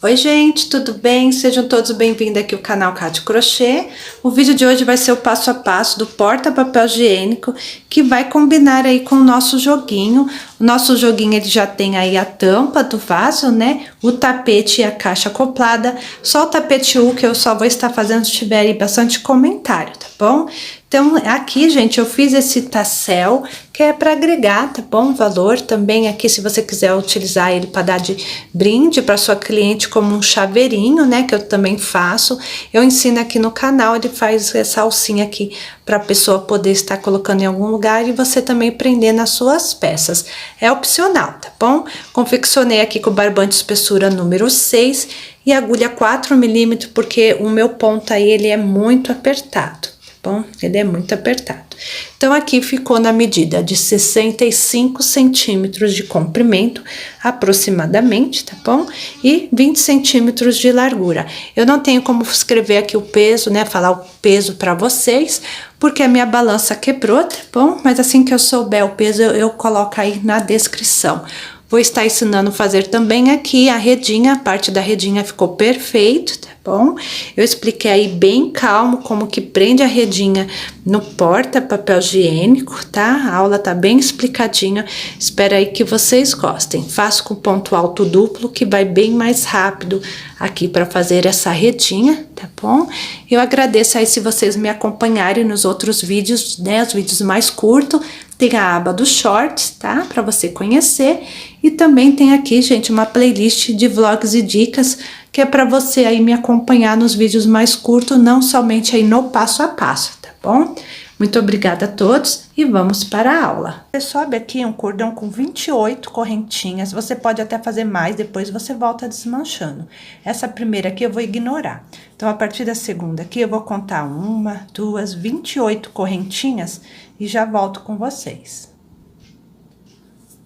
Oi gente, tudo bem? Sejam todos bem-vindos aqui ao canal Kati Crochê. O vídeo de hoje vai ser o passo a passo do porta-papel higiênico, que vai combinar aí com o nosso joguinho. O nosso joguinho ele já tem aí a tampa do vaso, né? O tapete e a caixa acoplada. Só o tapete U que eu só vou estar fazendo se tiver aí bastante comentário, tá bom? Então, aqui, gente, eu fiz esse tassel, que é para agregar, tá bom? Valor também aqui, se você quiser utilizar ele para dar de brinde para sua cliente como um chaveirinho, né? Que eu também faço. Eu ensino aqui no canal, ele faz essa alcinha aqui para a pessoa poder estar colocando em algum lugar e você também prender nas suas peças. É opcional, tá bom? Confeccionei aqui com barbante espessura número 6 e agulha 4 milímetros, porque o meu ponto aí, ele é muito apertado. Bom, ele é muito apertado. Então, aqui ficou na medida de 65 centímetros de comprimento, aproximadamente, tá bom? E 20 centímetros de largura. Eu não tenho como escrever aqui o peso, né? Falar o peso para vocês, porque a minha balança quebrou, tá bom? Mas assim que eu souber o peso, eu coloco aí na descrição. Vou estar ensinando a fazer também aqui a redinha, a parte da redinha ficou perfeito, tá bom? Eu expliquei aí bem calmo como que prende a redinha no porta-papel higiênico, tá? A aula tá bem explicadinha, espero aí que vocês gostem. Faço com ponto alto duplo, que vai bem mais rápido aqui para fazer essa redinha, tá bom? Eu agradeço aí se vocês me acompanharem nos outros vídeos, né? Os vídeos mais curtos. Tem a aba dos shorts, tá? Para você conhecer. E também tem aqui, gente, uma playlist de vlogs e dicas, que é para você aí me acompanhar nos vídeos mais curtos, não somente aí no passo a passo, tá bom? Muito obrigada a todos e vamos para a aula. Você sobe aqui um cordão com 28 correntinhas, você pode até fazer mais, depois você volta desmanchando. Essa primeira aqui eu vou ignorar. Então, a partir da segunda aqui, eu vou contar 1, 2, 28 correntinhas e já volto com vocês.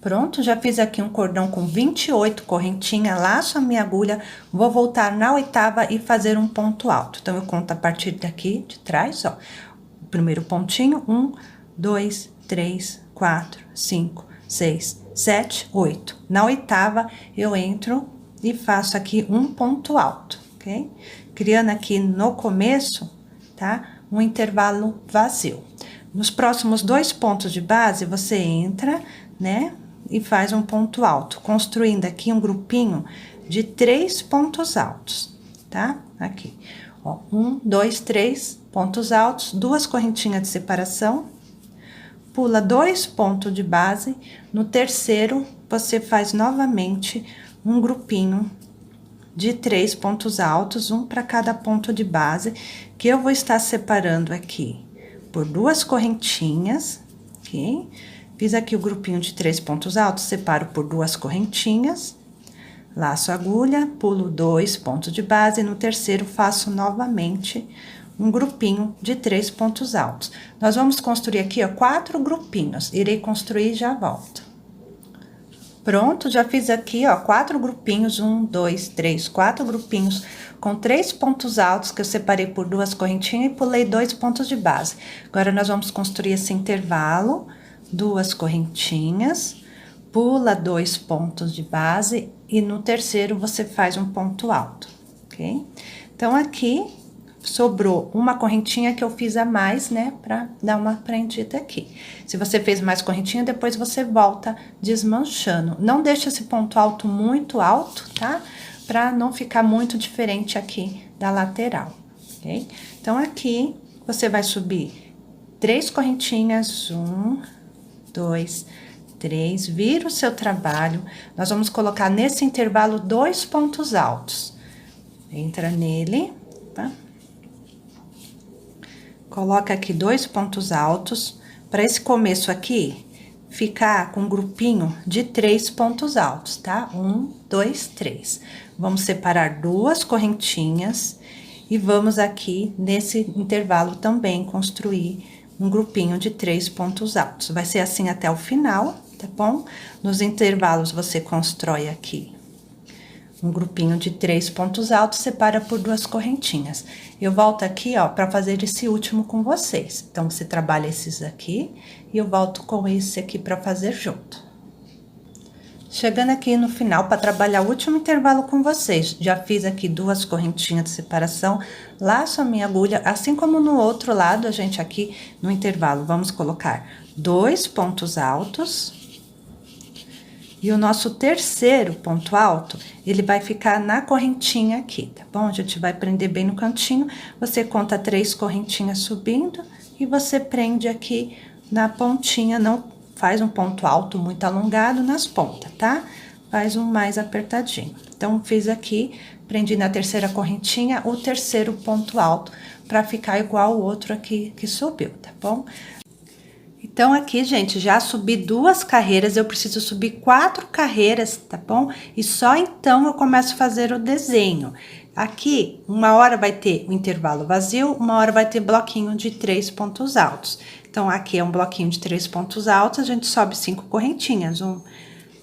Pronto, já fiz aqui um cordão com 28 correntinhas, laço a minha agulha, vou voltar na oitava e fazer um ponto alto. Então, eu conto a partir daqui de trás, ó. O primeiro pontinho, 1, 2, 3, 4, 5, 6, 7, 8. Na oitava, eu entro e faço aqui um ponto alto, ok? Criando aqui no começo, tá? Um intervalo vazio. Nos próximos 2 pontos de base, você entra, né? E faz um ponto alto, construindo aqui um grupinho de 3 pontos altos, tá? Aqui, ó, 1, 2, 3 pontos altos, 2 correntinhas de separação, pula 2 pontos de base, no terceiro, você faz novamente um grupinho de 3 pontos altos, um para cada ponto de base, que eu vou estar separando aqui por 2 correntinhas, ok? Fiz aqui o grupinho de 3 pontos altos, separo por 2 correntinhas, laço a agulha, pulo 2 pontos de base, e no terceiro faço novamente um grupinho de 3 pontos altos. Nós vamos construir aqui, ó, 4 grupinhos, irei construir e já volto. Pronto, já fiz aqui, ó, 4 grupinhos, 1, 2, 3, 4 grupinhos com 3 pontos altos que eu separei por 2 correntinhas e pulei 2 pontos de base. Agora, nós vamos construir esse intervalo, 2 correntinhas, pula 2 pontos de base e no terceiro você faz um ponto alto, ok? Então, aqui sobrou uma correntinha que eu fiz a mais, né, pra dar uma prendida aqui. Se você fez mais correntinha, depois você volta desmanchando. Não deixa esse ponto alto muito alto, tá? Pra não ficar muito diferente aqui da lateral, ok? Então, aqui você vai subir 3 correntinhas, 1, 2, 3, vira o seu trabalho. Nós vamos colocar nesse intervalo 2 pontos altos. Entra nele, tá? Coloca aqui 2 pontos altos, para esse começo aqui, ficar com um grupinho de 3 pontos altos, tá? 1, 2, 3. Vamos separar 2 correntinhas e vamos aqui, nesse intervalo também, construir um grupinho de 3 pontos altos. Vai ser assim até o final, tá bom? Nos intervalos, você constrói aqui um grupinho de 3 pontos altos, separa por 2 correntinhas. Eu volto aqui, ó, para fazer esse último com vocês. Então, você trabalha esses aqui e eu volto com esse aqui para fazer junto. Chegando aqui no final para trabalhar o último intervalo com vocês. Já fiz aqui 2 correntinhas de separação, laço a minha agulha, assim como no outro lado, a gente aqui no intervalo, vamos colocar 2 pontos altos. E o nosso terceiro ponto alto, ele vai ficar na correntinha aqui, tá bom? A gente vai prender bem no cantinho, você conta 3 correntinhas subindo e você prende aqui na pontinha, não faz um ponto alto muito alongado nas pontas, tá? Faz um mais apertadinho. Então, fiz aqui, prendi na terceira correntinha o terceiro ponto alto, pra ficar igual o outro aqui que subiu, tá bom? Então, aqui, gente, já subi 2 carreiras, eu preciso subir 4 carreiras, tá bom? E só então eu começo a fazer o desenho. Aqui, uma hora vai ter o intervalo vazio, uma hora vai ter bloquinho de 3 pontos altos. Então, aqui é um bloquinho de 3 pontos altos, a gente sobe 5 correntinhas. 1,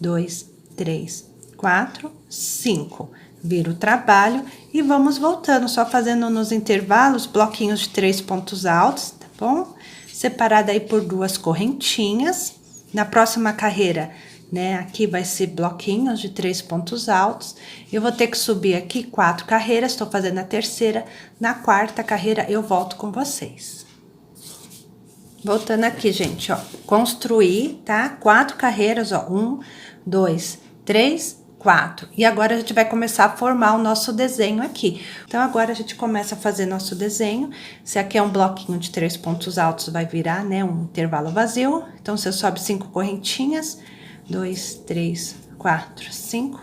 2, 3, 4, 5. Vira o trabalho e vamos voltando, só fazendo nos intervalos bloquinhos de 3 pontos altos, tá bom? Separada aí por 2 correntinhas. Na próxima carreira, né, aqui vai ser bloquinhos de 3 pontos altos. Eu vou ter que subir aqui 4 carreiras, tô fazendo a terceira. Na quarta carreira, eu volto com vocês. Voltando aqui, gente, ó, construir, tá? 4 carreiras, ó, 1, 2, 3, 4. E agora a gente vai começar a formar o nosso desenho aqui. Então, agora a gente começa a fazer nosso desenho. Se aqui é um bloquinho de 3 pontos altos, vai virar, né, um intervalo vazio. Então, você sobe 5 correntinhas, 2, 3, 4, 5,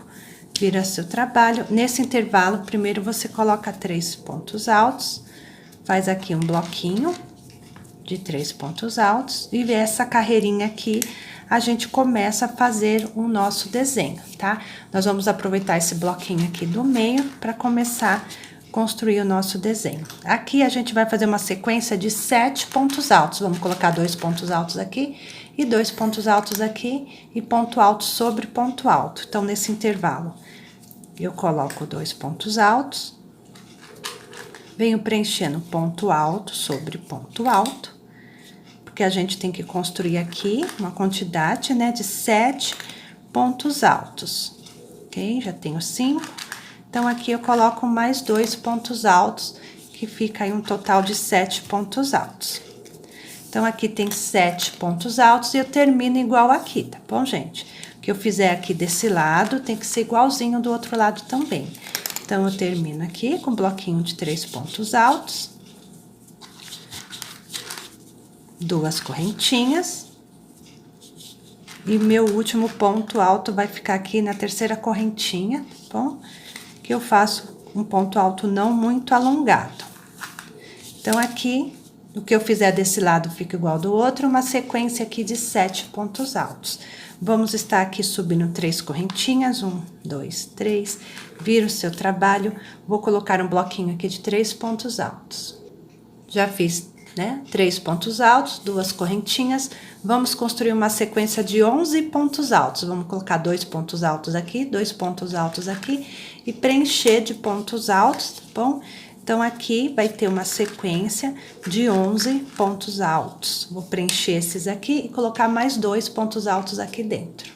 vira seu trabalho. Nesse intervalo, primeiro você coloca 3 pontos altos, faz aqui um bloquinho de 3 pontos altos, e essa carreirinha aqui, a gente começa a fazer o nosso desenho, tá? Nós vamos aproveitar esse bloquinho aqui do meio para começar a construir o nosso desenho. Aqui a gente vai fazer uma sequência de 7 pontos altos. Vamos colocar 2 pontos altos aqui e 2 pontos altos aqui e ponto alto sobre ponto alto. Então, nesse intervalo, eu coloco 2 pontos altos, venho preenchendo ponto alto sobre ponto alto, porque a gente tem que construir aqui uma quantidade, né, de 7 pontos altos, ok? Já tenho 5. Então, aqui eu coloco mais 2 pontos altos, que fica aí um total de 7 pontos altos. Então, aqui tem 7 pontos altos e eu termino igual aqui, tá bom, gente? O que eu fizer aqui desse lado tem que ser igualzinho do outro lado também. Então, eu termino aqui com um bloquinho de 3 pontos altos, 2 correntinhas, e meu último ponto alto vai ficar aqui na terceira correntinha, tá bom? Que eu faço um ponto alto não muito alongado. Então, aqui, o que eu fizer desse lado fica igual do outro, uma sequência aqui de 7 pontos altos. Vamos estar aqui subindo 3 correntinhas, 1, 2, 3, vira o seu trabalho, vou colocar um bloquinho aqui de 3 pontos altos. Já fiz, né, 3 pontos altos, 2 correntinhas, vamos construir uma sequência de 11 pontos altos. Vamos colocar 2 pontos altos aqui, 2 pontos altos aqui e preencher de pontos altos, tá bom? Então, aqui vai ter uma sequência de 11 pontos altos. Vou preencher esses aqui e colocar mais 2 pontos altos aqui dentro.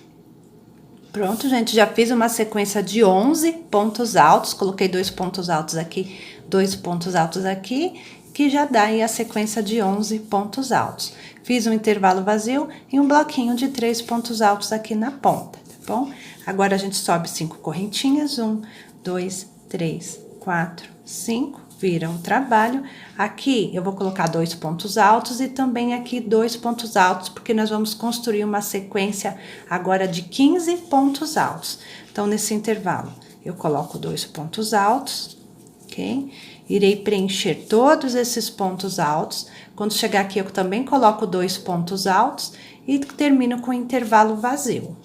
Pronto, gente, já fiz uma sequência de 11 pontos altos, coloquei 2 pontos altos aqui, 2 pontos altos aqui, que já dá aí a sequência de 11 pontos altos. Fiz um intervalo vazio e um bloquinho de 3 pontos altos aqui na ponta, tá bom? Agora, a gente sobe 5 correntinhas, 1, 2, 3, 4, 5, vira um trabalho. Aqui, eu vou colocar 2 pontos altos e também aqui 2 pontos altos, porque nós vamos construir uma sequência agora de 15 pontos altos. Então, nesse intervalo, eu coloco 2 pontos altos, ok? Irei preencher todos esses pontos altos. Quando chegar aqui, eu também coloco 2 pontos altos e termino com o intervalo vazio.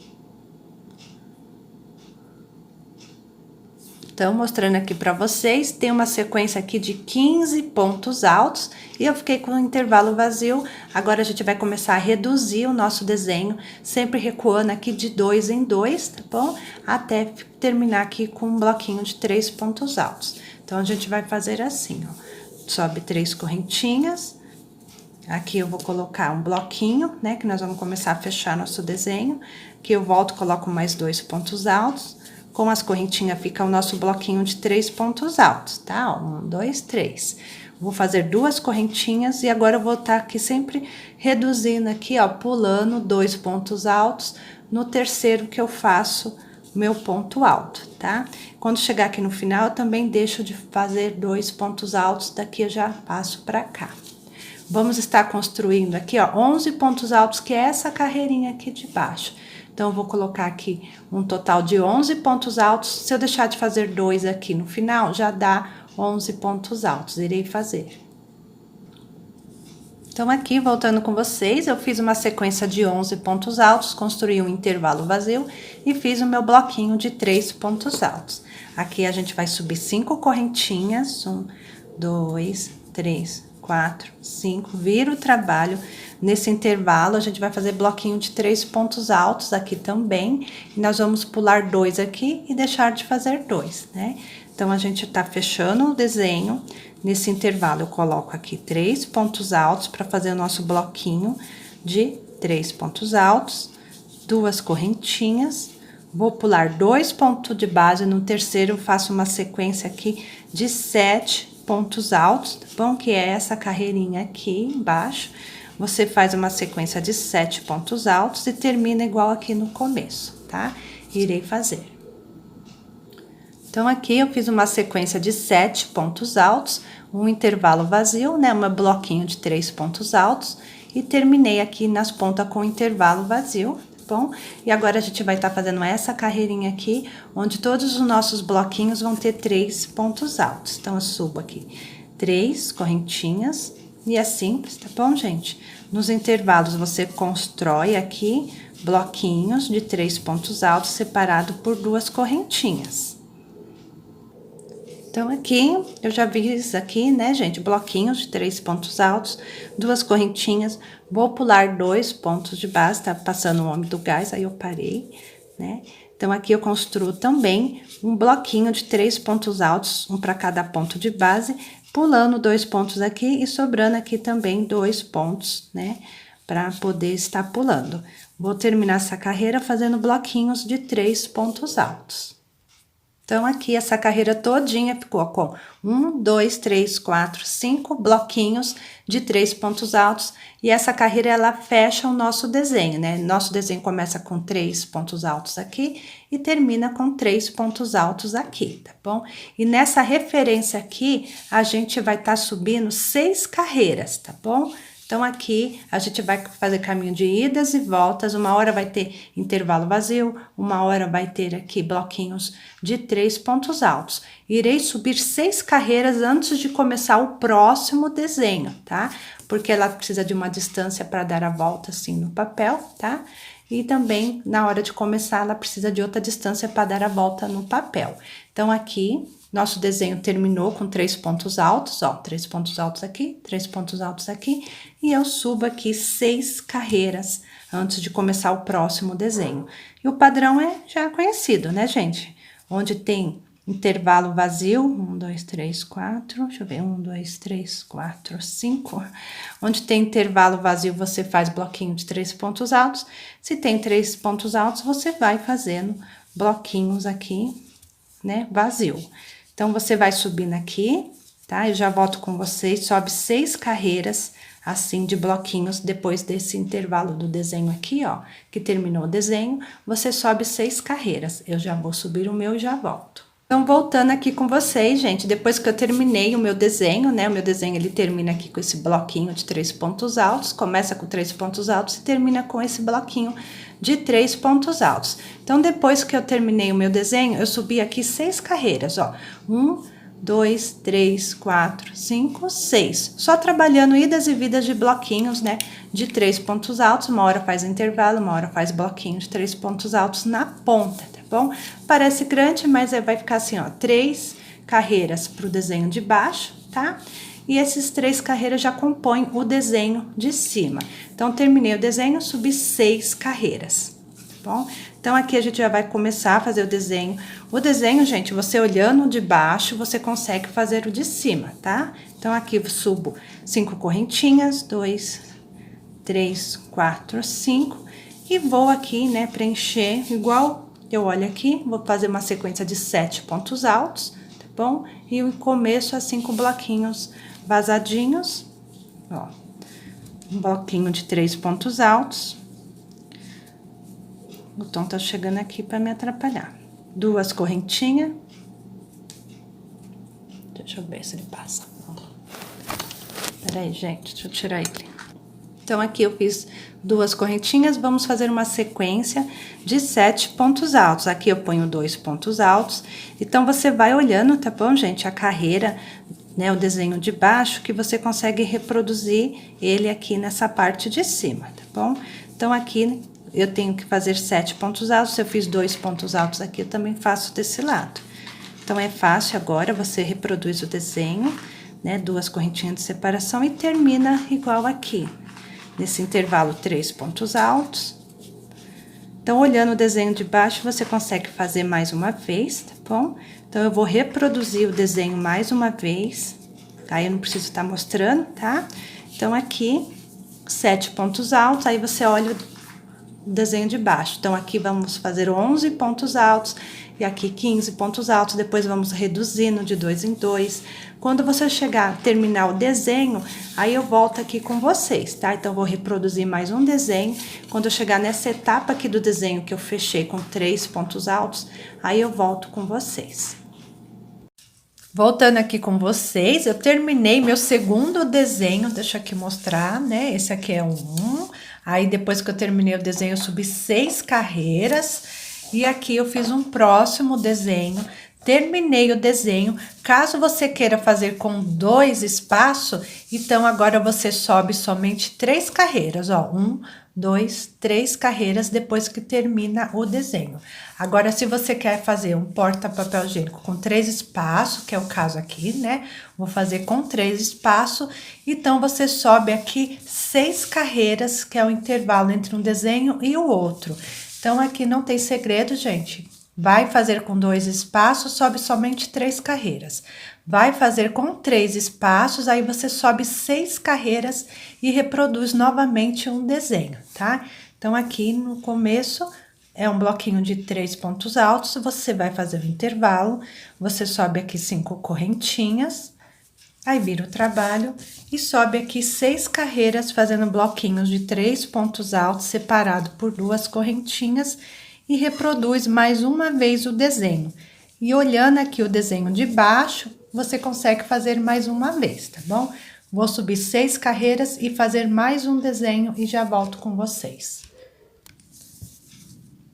Então, mostrando aqui pra vocês, tem uma sequência aqui de 15 pontos altos e eu fiquei com o intervalo vazio. Agora, a gente vai começar a reduzir o nosso desenho, sempre recuando aqui de 2 em 2, tá bom? Até terminar aqui com um bloquinho de 3 pontos altos. Então, a gente vai fazer assim, ó. Sobe 3 correntinhas, Aqui eu vou colocar um bloquinho, né, que nós vamos começar a fechar nosso desenho. Aqui eu volto, coloco mais 2 pontos altos. Com as correntinhas fica o nosso bloquinho de 3 pontos altos, tá? Ó, 1, 2, 3. Vou fazer 2 correntinhas e agora eu vou estar aqui sempre reduzindo aqui, ó, pulando 2 pontos altos no terceiro que eu faço meu ponto alto, tá? Quando chegar aqui no final, eu também deixo de fazer 2 pontos altos, daqui eu já passo pra cá. Vamos estar construindo aqui, ó, 11 pontos altos, que é essa carreirinha aqui de baixo. Então, eu vou colocar aqui um total de 11 pontos altos. Se eu deixar de fazer 2 aqui no final, já dá 11 pontos altos. Irei fazer. Então, aqui, voltando com vocês, eu fiz uma sequência de 11 pontos altos, construí um intervalo vazio e fiz o meu bloquinho de 3 pontos altos. Aqui, a gente vai subir 5 correntinhas, 1, 2, 3, 4, 5, vira o trabalho. Nesse intervalo, a gente vai fazer bloquinho de 3 pontos altos aqui também. E nós vamos pular 2 aqui e deixar de fazer 2, né? Então, a gente tá fechando o desenho. Nesse intervalo, eu coloco aqui 3 pontos altos para fazer o nosso bloquinho de 3 pontos altos, 2 correntinhas. Vou pular 2 pontos de base, no terceiro eu faço uma sequência aqui de 7 pontos altos, tá bom? Que é essa carreirinha aqui embaixo. Você faz uma sequência de 7 pontos altos e termina igual aqui no começo, tá? Irei fazer. Então, aqui eu fiz uma sequência de 7 pontos altos, um intervalo vazio, né? Um bloquinho de 3 pontos altos e terminei aqui nas pontas com intervalo vazio, tá bom? E agora a gente vai estar fazendo essa carreirinha aqui, onde todos os nossos bloquinhos vão ter 3 pontos altos. Então, eu subo aqui 3 correntinhas e é simples, tá bom, gente? Nos intervalos, você constrói aqui bloquinhos de 3 pontos altos separado por 2 correntinhas. Então, aqui, eu já fiz aqui, né, gente, bloquinhos de 3 pontos altos, 2 correntinhas, vou pular 2 pontos de base, tá passando o homem do gás, aí eu parei, né? Então, aqui eu construo também um bloquinho de 3 pontos altos, um para cada ponto de base, pulando 2 pontos aqui e sobrando aqui também 2 pontos, né, para poder estar pulando. Vou terminar essa carreira fazendo bloquinhos de 3 pontos altos. Então, aqui, essa carreira todinha ficou com 1, 2, 3, 4, 5 bloquinhos de 3 pontos altos. E essa carreira, ela fecha o nosso desenho, né? Nosso desenho começa com 3 pontos altos aqui e termina com 3 pontos altos aqui, tá bom? E nessa referência aqui, a gente vai estar subindo 6 carreiras, tá bom? Então, aqui, a gente vai fazer caminho de idas e voltas, uma hora vai ter intervalo vazio, uma hora vai ter aqui bloquinhos de 3 pontos altos. Irei subir 6 carreiras antes de começar o próximo desenho, tá? Porque ela precisa de uma distância para dar a volta assim no papel, tá? E também, na hora de começar, ela precisa de outra distância para dar a volta no papel. Então, aqui, nosso desenho terminou com 3 pontos altos, ó, 3 pontos altos aqui, 3 pontos altos aqui, e eu subo aqui 6 carreiras antes de começar o próximo desenho. E o padrão é já conhecido, né, gente? Onde tem intervalo vazio, 1, 2, 3, 4, deixa eu ver, 1, 2, 3, 4, 5. Onde tem intervalo vazio, você faz bloquinho de 3 pontos altos. Se tem 3 pontos altos, você vai fazendo bloquinhos aqui, né, vazio. Então, você vai subindo aqui, tá? Eu já volto com vocês, sobe 6 carreiras, assim, de bloquinhos, depois desse intervalo do desenho aqui, ó, que terminou o desenho, você sobe 6 carreiras. Eu já vou subir o meu e já volto. Então, voltando aqui com vocês, gente, depois que eu terminei o meu desenho, né, o meu desenho, ele termina aqui com esse bloquinho de 3 pontos altos, começa com 3 pontos altos e termina com esse bloquinho de 3 pontos altos. Então, depois que eu terminei o meu desenho, eu subi aqui 6 carreiras, ó. 1, 2, 3, 4, 5, 6. Só trabalhando idas e vidas de bloquinhos, né? De 3 pontos altos. Uma hora faz intervalo, uma hora faz bloquinho de 3 pontos altos na ponta, tá bom? Parece grande, mas vai ficar assim, ó. 3 carreiras pro desenho de baixo, tá? E esses 3 carreiras já compõem o desenho de cima. Então, terminei o desenho, subi 6 carreiras, tá bom? Então, aqui a gente já vai começar a fazer o desenho. O desenho, gente, você olhando de baixo, você consegue fazer o de cima, tá? Então, aqui eu subo 5 correntinhas, 2, 3, 4, 5, e vou aqui, né, preencher igual eu olho aqui, vou fazer uma sequência de 7 pontos altos, tá bom? E o começo assim com bloquinhos vazadinhos, ó. Um bloquinho de 3 pontos altos. O tom tá chegando aqui para me atrapalhar. 2 correntinhas. Deixa eu ver se ele passa. Peraí, gente, deixa eu tirar ele. Então, aqui eu fiz 2 correntinhas, vamos fazer uma sequência de 7 pontos altos. Aqui eu ponho 2 pontos altos. Então, você vai olhando, tá bom, gente? A carreira, né, o desenho de baixo, que você consegue reproduzir ele aqui nessa parte de cima, tá bom? Então, aqui eu tenho que fazer 7 pontos altos. Se eu fiz 2 pontos altos aqui, eu também faço desse lado. Então, é fácil agora, você reproduz o desenho, né, 2 correntinhas de separação e termina igual aqui. Nesse intervalo, 3 pontos altos. Então, olhando o desenho de baixo, você consegue fazer mais uma vez, tá bom? Então, eu vou reproduzir o desenho mais uma vez, tá? Eu não preciso estar mostrando, tá? Então, aqui, 7 pontos altos, aí você olha o desenho de baixo. Então, aqui vamos fazer 11 pontos altos e aqui 15 pontos altos, depois vamos reduzindo de 2 em 2. Quando você chegar, terminar o desenho, aí eu volto aqui com vocês, tá? Então, vou reproduzir mais um desenho. Quando eu chegar nessa etapa aqui do desenho que eu fechei com 3 pontos altos, aí eu volto com vocês. Voltando aqui com vocês, eu terminei meu segundo desenho, deixa eu aqui mostrar, né? Esse aqui é um. Aí, depois que eu terminei o desenho, eu subi 6 carreiras. E aqui eu fiz um próximo desenho, terminei o desenho. Caso você queira fazer com 2 espaços, então agora você sobe somente 3 carreiras, ó. 1, 2, 3 carreiras depois que termina o desenho. Agora, se você quer fazer um porta-papel higiênico com 3 espaços, que é o caso aqui, né? Vou fazer com 3 espaços, então você sobe aqui 6 carreiras, que é o intervalo entre um desenho e o outro. Então, aqui não tem segredo, gente. Vai fazer com 2 espaços, sobe somente 3 carreiras. Vai fazer com 3 espaços, aí você sobe 6 carreiras e reproduz novamente um desenho, tá? Então, aqui no começo é um bloquinho de 3 pontos altos, você vai fazer o intervalo, você sobe aqui 5 correntinhas, aí vira o trabalho e sobe aqui 6 carreiras fazendo bloquinhos de 3 pontos altos separado por 2 correntinhas e reproduz mais uma vez o desenho. E olhando aqui o desenho de baixo, você consegue fazer mais uma vez, tá bom? Vou subir 6 carreiras e fazer mais um desenho e já volto com vocês.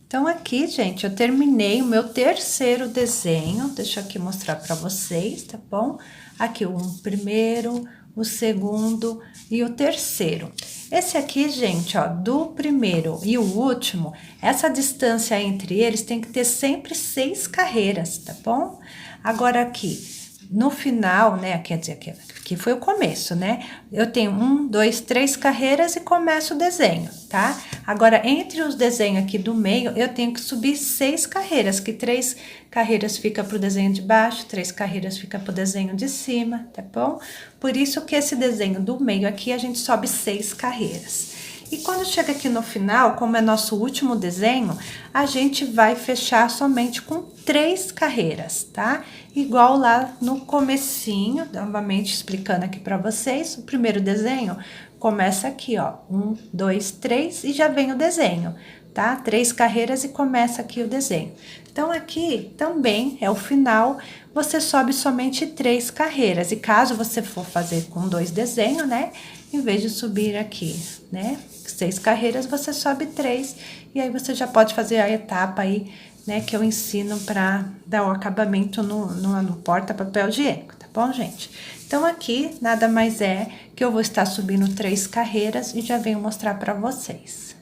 Então, aqui, gente, eu terminei o meu terceiro desenho. Deixa eu aqui mostrar pra vocês, tá bom? Aqui o primeiro, o segundo e o terceiro. Esse aqui, gente, ó, do primeiro e o último, essa distância entre eles tem que ter sempre 6 carreiras, tá bom? Agora, aqui, no final, né, quer dizer, aqui foi o começo, né? Eu tenho 1, 2, 3 carreiras e começo o desenho, tá? Agora, entre os desenhos aqui do meio, eu tenho que subir 6 carreiras, que 3 carreiras fica pro desenho de baixo, 3 carreiras fica pro desenho de cima, tá bom? Por isso que esse desenho do meio aqui, a gente sobe 6 carreiras. E quando chega aqui no final, como é nosso último desenho, a gente vai fechar somente com 3 carreiras, tá? Igual lá no comecinho, novamente explicando aqui pra vocês, o primeiro desenho começa aqui, ó, 1, 2, 3 e já vem o desenho, tá? 3 carreiras e começa aqui o desenho. Então, aqui também é o final, você sobe somente 3 carreiras. E caso você for fazer com 2 desenhos, né? Em vez de subir aqui, né? 6 carreiras, você sobe 3. E aí, você já pode fazer a etapa aí, né? Que eu ensino pra dar o acabamento no porta-papel higiênico, tá bom, gente? Então, aqui, nada mais é que eu vou estar subindo 3 carreiras e já venho mostrar pra vocês.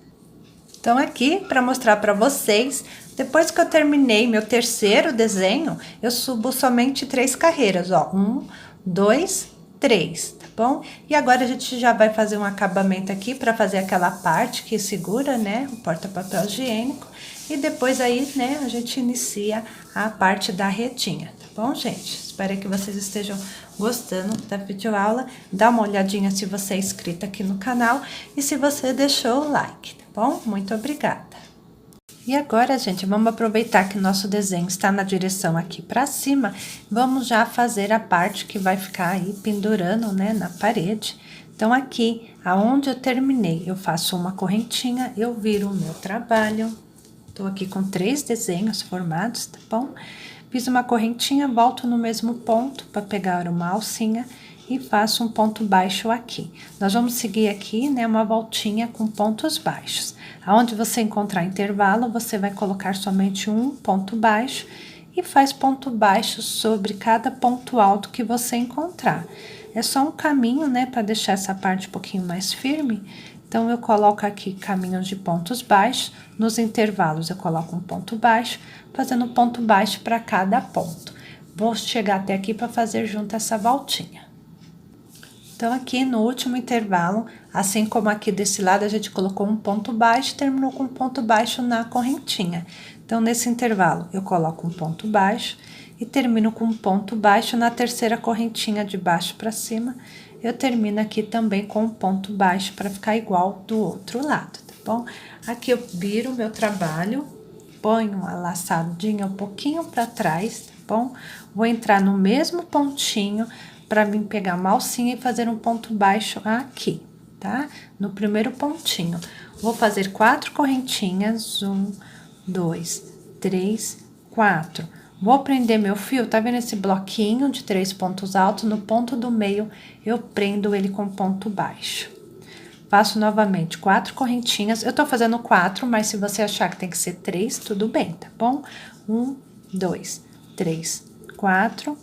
Então, aqui, para mostrar para vocês, depois que eu terminei meu terceiro desenho, eu subo somente 3 carreiras, ó. 1, 2, 3, tá bom? E agora a gente já vai fazer um acabamento aqui para fazer aquela parte que segura, né, o porta-papel higiênico. E depois aí, né, a gente inicia a parte da redinha, tá bom, gente? Espero que vocês estejam gostando da videoaula. Dá uma olhadinha se você é inscrito aqui no canal e se você deixou o like, tá bom? Muito obrigada. E agora, gente, vamos aproveitar que o nosso desenho está na direção aqui para cima. Vamos já fazer a parte que vai ficar aí pendurando, né, na parede. Então, aqui, aonde eu terminei, eu faço uma correntinha, eu viro o meu trabalho. Tô aqui com 3 desenhos formados, tá bom? Fiz uma correntinha, volto no mesmo ponto para pegar uma alcinha e faço um ponto baixo aqui. Nós vamos seguir aqui, né, uma voltinha com pontos baixos. Aonde você encontrar intervalo, você vai colocar somente um ponto baixo e faz ponto baixo sobre cada ponto alto que você encontrar. É só um caminho, né, para deixar essa parte um pouquinho mais firme. Então, eu coloco aqui caminhos de pontos baixos, nos intervalos eu coloco um ponto baixo, fazendo ponto baixo para cada ponto. Vou chegar até aqui para fazer junto essa voltinha. Então, aqui no último intervalo, assim como aqui desse lado a gente colocou um ponto baixo, terminou com um ponto baixo na correntinha. Então, nesse intervalo, eu coloco um ponto baixo e termino com um ponto baixo na terceira correntinha de baixo para cima. Eu termino aqui também com um ponto baixo para ficar igual do outro lado, tá bom? Aqui eu viro o meu trabalho, ponho uma laçadinha um pouquinho para trás, tá bom? Vou entrar no mesmo pontinho para mim pegar uma alcinha e fazer um ponto baixo aqui, tá? No primeiro pontinho. Vou fazer 4 correntinhas, 1, 2, 3, 4. Vou prender meu fio, tá vendo esse bloquinho de 3 pontos altos? No ponto do meio, eu prendo ele com ponto baixo. Faço novamente 4 correntinhas. Eu tô fazendo 4, mas se você achar que tem que ser 3, tudo bem, tá bom? 1, 2, 3, 4.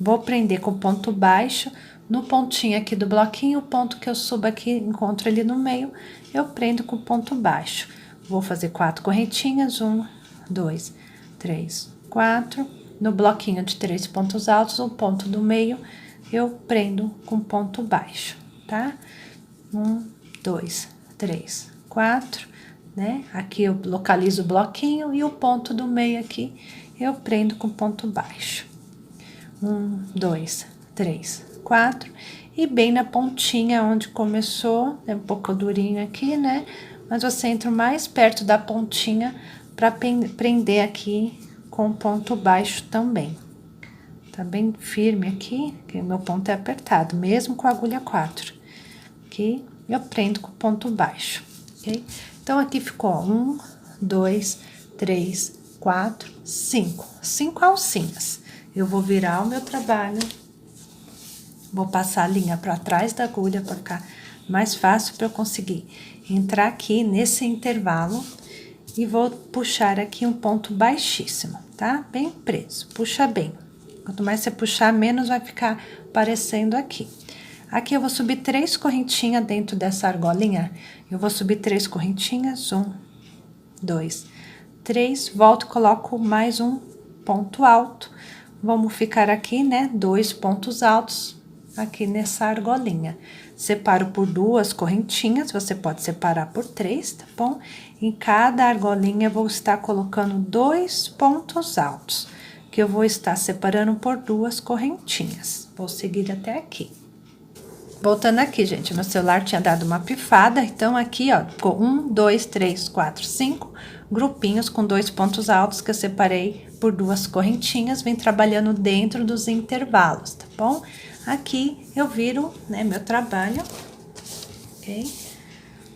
Vou prender com ponto baixo. No pontinho aqui do bloquinho, o ponto que eu subo aqui, encontro ali no meio, eu prendo com ponto baixo. Vou fazer 4 correntinhas. 1, 2, 3, 4. No bloquinho de 3 pontos altos, o ponto do meio, eu prendo com ponto baixo, tá? 1, 2, 3, 4, né? Aqui eu localizo o bloquinho e o ponto do meio aqui, eu prendo com ponto baixo. 1, 2, 3, 4. E bem na pontinha onde começou, é um pouco durinho aqui, né? Mas você entra mais perto da pontinha para prender aqui com ponto baixo também. Tá bem firme aqui, que o meu ponto é apertado, mesmo com a agulha 4. Aqui eu prendo com ponto baixo, ok? Então, aqui ficou 1, 2, 3, 4, 5. 5 alcinhas. Eu vou virar o meu trabalho, vou passar a linha para trás da agulha para ficar mais fácil para eu conseguir entrar aqui nesse intervalo e vou puxar aqui um ponto baixíssimo, tá? Bem preso, puxa bem. Quanto mais você puxar, menos vai ficar aparecendo aqui. Aqui eu vou subir 3 correntinhas dentro dessa argolinha. Eu vou subir 3 correntinhas, 1, 2, 3, volto e coloco mais um ponto alto. Vamos ficar aqui, né, 2 pontos altos aqui nessa argolinha. Separo por 2 correntinhas, você pode separar por 3, tá bom? Em cada argolinha eu vou estar colocando 2 pontos altos, que eu vou estar separando por 2 correntinhas. Vou seguir até aqui. Voltando aqui, gente, meu celular tinha dado uma pifada, então aqui, ó, ficou 1, 2, 3, 4, 5 grupinhos com 2 pontos altos que eu separei por 2 correntinhas, vem trabalhando dentro dos intervalos, tá bom? Aqui eu viro, né, meu trabalho, ok?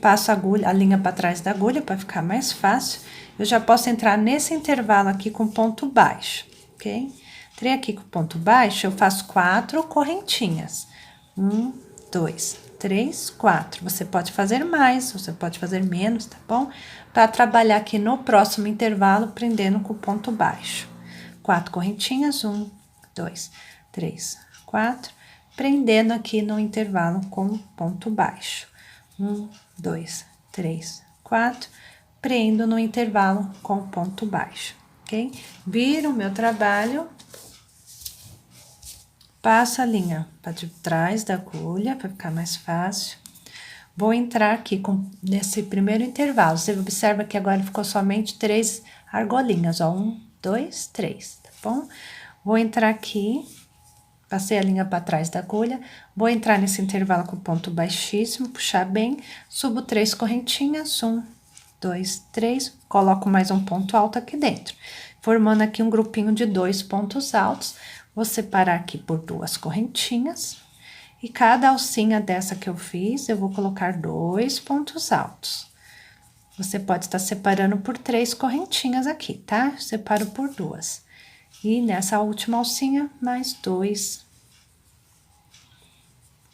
Passo a linha para trás da agulha para ficar mais fácil. Eu já posso entrar nesse intervalo aqui com ponto baixo, ok? Entrei aqui com ponto baixo, eu faço 4 correntinhas. 1, 2, 3, 4. Você pode fazer mais, você pode fazer menos, tá bom? Para trabalhar aqui no próximo intervalo, prendendo com ponto baixo. 4 correntinhas, 1, 2, 3, 4. Prendendo aqui no intervalo com ponto baixo. 1, 2, 3, 4. Prendo no intervalo com ponto baixo, ok? Viro o meu trabalho. passo a linha para de trás da agulha, para ficar mais fácil. Vou entrar aqui nesse primeiro intervalo. Você observa que agora ficou somente 3 argolinhas, ó. 1, 2, 3, tá bom? Vou entrar aqui, passei a linha para trás da agulha, vou entrar nesse intervalo com ponto baixíssimo, puxar bem, subo 3 correntinhas, 1, 2, 3, coloco mais um ponto alto aqui dentro, formando aqui um grupinho de 2 pontos altos. Vou separar aqui por 2 correntinhas. E cada alcinha dessa que eu fiz, eu vou colocar 2 pontos altos. Você pode estar separando por 3 correntinhas aqui, tá? Eu separo por 2. E nessa última alcinha, mais 2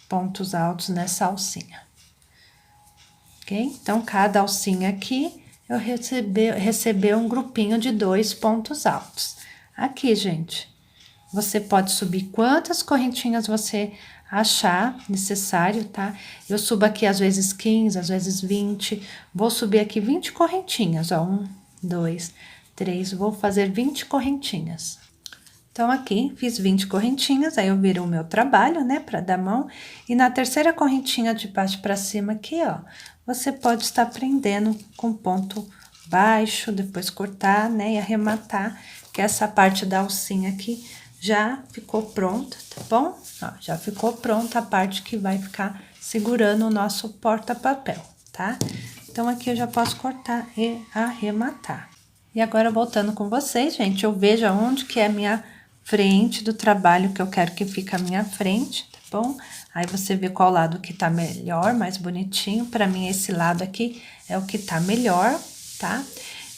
pontos altos nessa alcinha. Ok? Então, cada alcinha aqui, eu receber um grupinho de 2 pontos altos. Aqui, gente, você pode subir quantas correntinhas você achar necessário, tá? Eu subo aqui às vezes 15, às vezes 20, vou subir aqui 20 correntinhas, ó, 1, 2, 3, vou fazer 20 correntinhas. Então, aqui, fiz 20 correntinhas, aí eu viro o meu trabalho, né, pra dar mão, e na terceira correntinha de baixo pra cima aqui, ó, você pode estar prendendo com ponto baixo, depois cortar, né, e arrematar, que essa parte da alcinha aqui já ficou pronta, tá bom? Ó, já ficou pronta a parte que vai ficar segurando o nosso porta-papel, tá? Então, aqui eu já posso cortar e arrematar. E agora, voltando com vocês, gente, eu vejo aonde que é a minha frente do trabalho que eu quero que fique a minha frente, tá bom? Aí, você vê qual lado que tá melhor, mais bonitinho. Pra mim, esse lado aqui é o que tá melhor, tá?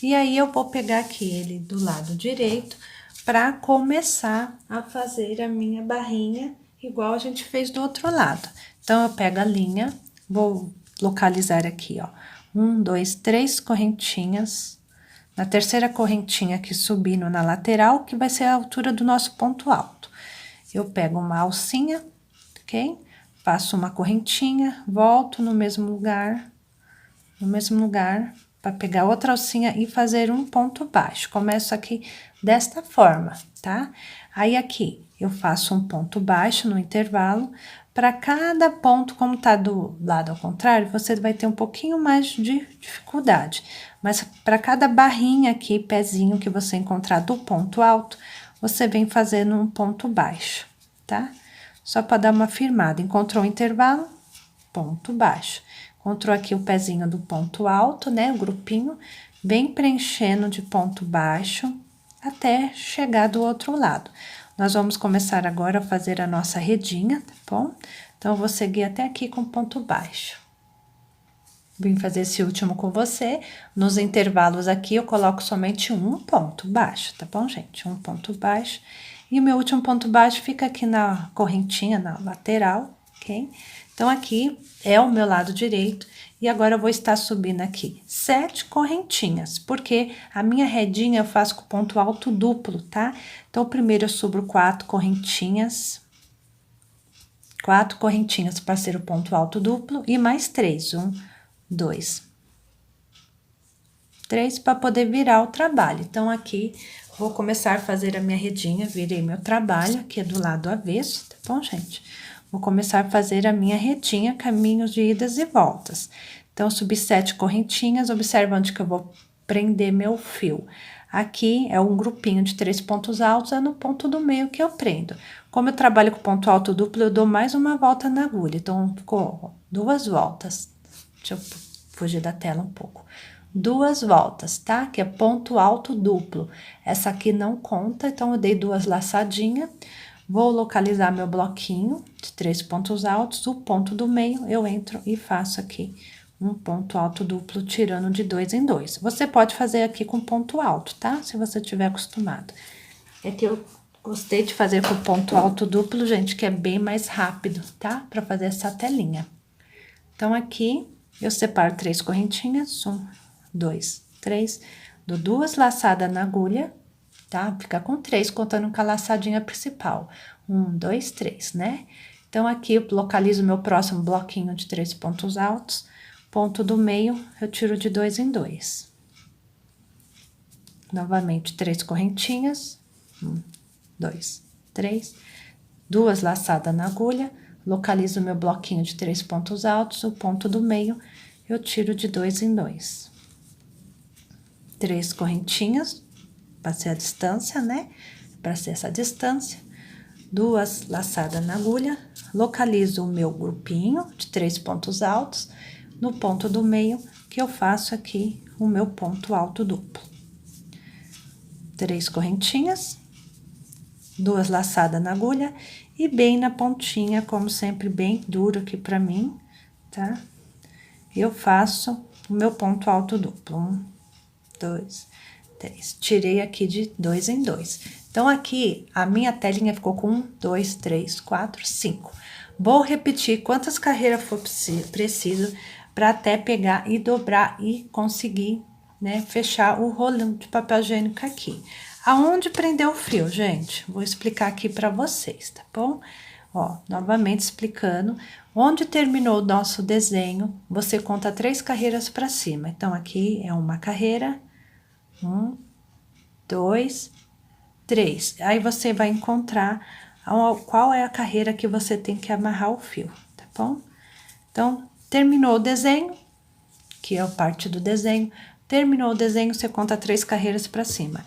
E aí, eu vou pegar aqui ele do lado direito para começar a fazer a minha barrinha, igual a gente fez do outro lado. Então, eu pego a linha, vou localizar aqui, ó, 1, 2, 3 correntinhas. Na terceira correntinha aqui subindo na lateral, que vai ser a altura do nosso ponto alto. Eu pego uma alcinha, ok? Passo uma correntinha, volto no mesmo lugar, para pegar outra alcinha e fazer um ponto baixo. Começo aqui desta forma, tá? Aí, aqui, eu faço um ponto baixo no intervalo. Para cada ponto, como tá do lado ao contrário, você vai ter um pouquinho mais de dificuldade. Mas, para cada barrinha aqui, pezinho que você encontrar do ponto alto, você vem fazendo um ponto baixo, tá? Só para dar uma firmada. Encontrou o intervalo? Ponto baixo. Encontrou aqui o pezinho do ponto alto, né? O grupinho, vem preenchendo de ponto baixo até chegar do outro lado. Nós vamos começar agora a fazer a nossa redinha, tá bom? Então, eu vou seguir até aqui com ponto baixo. Vim fazer esse último com você. Nos intervalos aqui, eu coloco somente um ponto baixo, tá bom, gente? Um ponto baixo. E o meu último ponto baixo fica aqui na correntinha, na lateral, ok? Então, aqui é o meu lado direito. E agora, eu vou estar subindo aqui 7 correntinhas, porque a minha redinha eu faço com ponto alto duplo, tá? Então, primeiro eu subo 4 correntinhas. 4 correntinhas para ser o ponto alto duplo e mais 3. 1, 2, 3 para poder virar o trabalho. Então, aqui, vou começar a fazer a minha redinha, virei meu trabalho, aqui é do lado avesso, tá bom, gente? Vou começar a fazer a minha redinha, caminhos de idas e voltas. Então, subi 7 correntinhas, observa onde que eu vou prender meu fio. Aqui é um grupinho de 3 pontos altos, é no ponto do meio que eu prendo. Como eu trabalho com ponto alto duplo, eu dou mais uma volta na agulha. Então, ficou 2 voltas. Deixa eu fugir da tela um pouco. 2 voltas, tá? Que é ponto alto duplo. Essa aqui não conta, então eu dei 2 laçadinhas. Vou localizar meu bloquinho de 3 pontos altos, o ponto do meio, eu entro e faço aqui um ponto alto duplo, tirando de 2 em 2. Você pode fazer aqui com ponto alto, tá? Se você tiver acostumado. É que eu gostei de fazer com ponto alto duplo, gente, que é bem mais rápido, tá? Pra fazer essa telinha. Então, aqui, eu separo 3 correntinhas, 1, 2, 3, dou 2 laçadas na agulha, tá? Fica com 3, contando com a laçadinha principal. 1, 2, 3, né? Então, aqui eu localizo meu próximo bloquinho de 3 pontos altos. Ponto do meio, eu tiro de 2 em 2. Novamente, 3 correntinhas. 1, 2, 3. 2 laçadas na agulha, localizo o meu bloquinho de 3 pontos altos, o ponto do meio eu tiro de 2 em 2. 3 correntinhas, passei a distância, né? Passei essa distância. 2 laçadas na agulha, localizo o meu grupinho de 3 pontos altos, no ponto do meio, que eu faço aqui o meu ponto alto duplo. 3 correntinhas, 2 laçadas na agulha e bem na pontinha, como sempre, bem duro aqui pra mim, tá? Eu faço o meu ponto alto duplo. 1, 2, 3. Tirei aqui de 2 em 2. Então, aqui, a minha telinha ficou com 1, 2, 3, 4, 5. Vou repetir quantas carreiras for preciso para até pegar e dobrar e conseguir, né, fechar o rolinho de papel higiênico aqui. Aonde prender o fio, gente? Vou explicar aqui para vocês, tá bom? Ó, novamente explicando, onde terminou o nosso desenho, você conta 3 carreiras para cima. Então, aqui é uma carreira, 1, 2, 3. Aí, você vai encontrar qual é a carreira que você tem que amarrar o fio, tá bom? Então, terminou o desenho, que é a parte do desenho, terminou o desenho, você conta 3 carreiras para cima.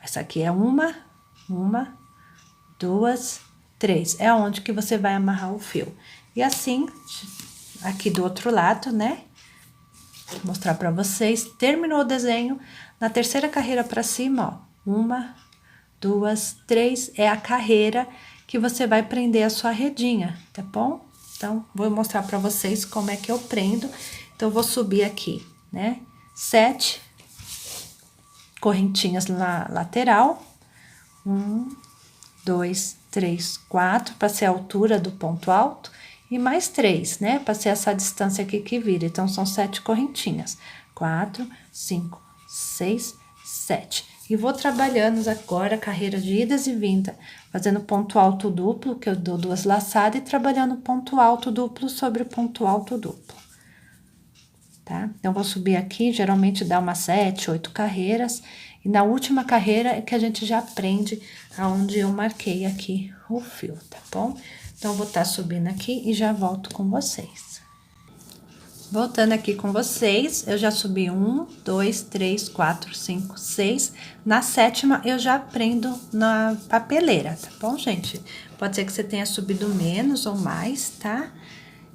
Essa aqui é uma, 2, 3. É onde que você vai amarrar o fio. E assim, aqui do outro lado, né? Vou mostrar para vocês. Terminou o desenho, na terceira carreira para cima, ó. 1, 2, 3. É a carreira que você vai prender a sua redinha, tá bom? Então, vou mostrar para vocês como é que eu prendo. Então, eu vou subir aqui, né? 7 correntinhas na lateral. 1, 2, 3, 4, para ser a altura do ponto alto. E mais 3, né? Para ser essa distância aqui que vira. Então, são 7 correntinhas. 4, 5, 6, 7. E vou trabalhando agora a carreira de idas e vindas, fazendo ponto alto duplo, que eu dou 2 laçadas, e trabalhando ponto alto duplo sobre ponto alto duplo. Tá? Então, vou subir aqui, geralmente dá umas 7, 8 carreiras, e na última carreira é que a gente já prende aonde eu marquei aqui o fio, tá bom? Então, vou estar subindo aqui e já volto com vocês. Voltando aqui com vocês, eu já subi 1, 2, 3, 4, 5, 6. Na 7ª, eu já prendo na papeleira, tá bom, gente? Pode ser que você tenha subido menos ou mais, tá?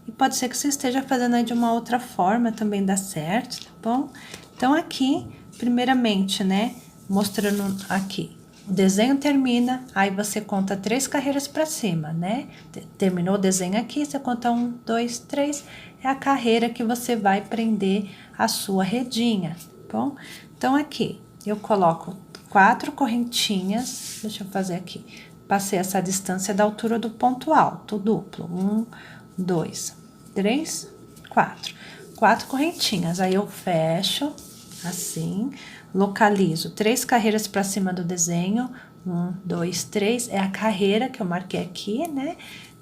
E pode ser que você esteja fazendo aí de uma outra forma, também dá certo, tá bom? Então, aqui, primeiramente, né, mostrando aqui, o desenho termina, aí você conta 3 carreiras para cima, né? Terminou o desenho aqui, você conta 1, 2, 3, é a carreira que você vai prender a sua redinha, tá bom? Então, aqui, eu coloco 4 correntinhas, deixa eu fazer aqui, passei essa distância da altura do ponto alto, duplo, 1, 2, 3, 4. 4 correntinhas. Aí, eu fecho assim, localizo 3 carreiras para cima do desenho. 1, 2, 3. É a carreira que eu marquei aqui, né?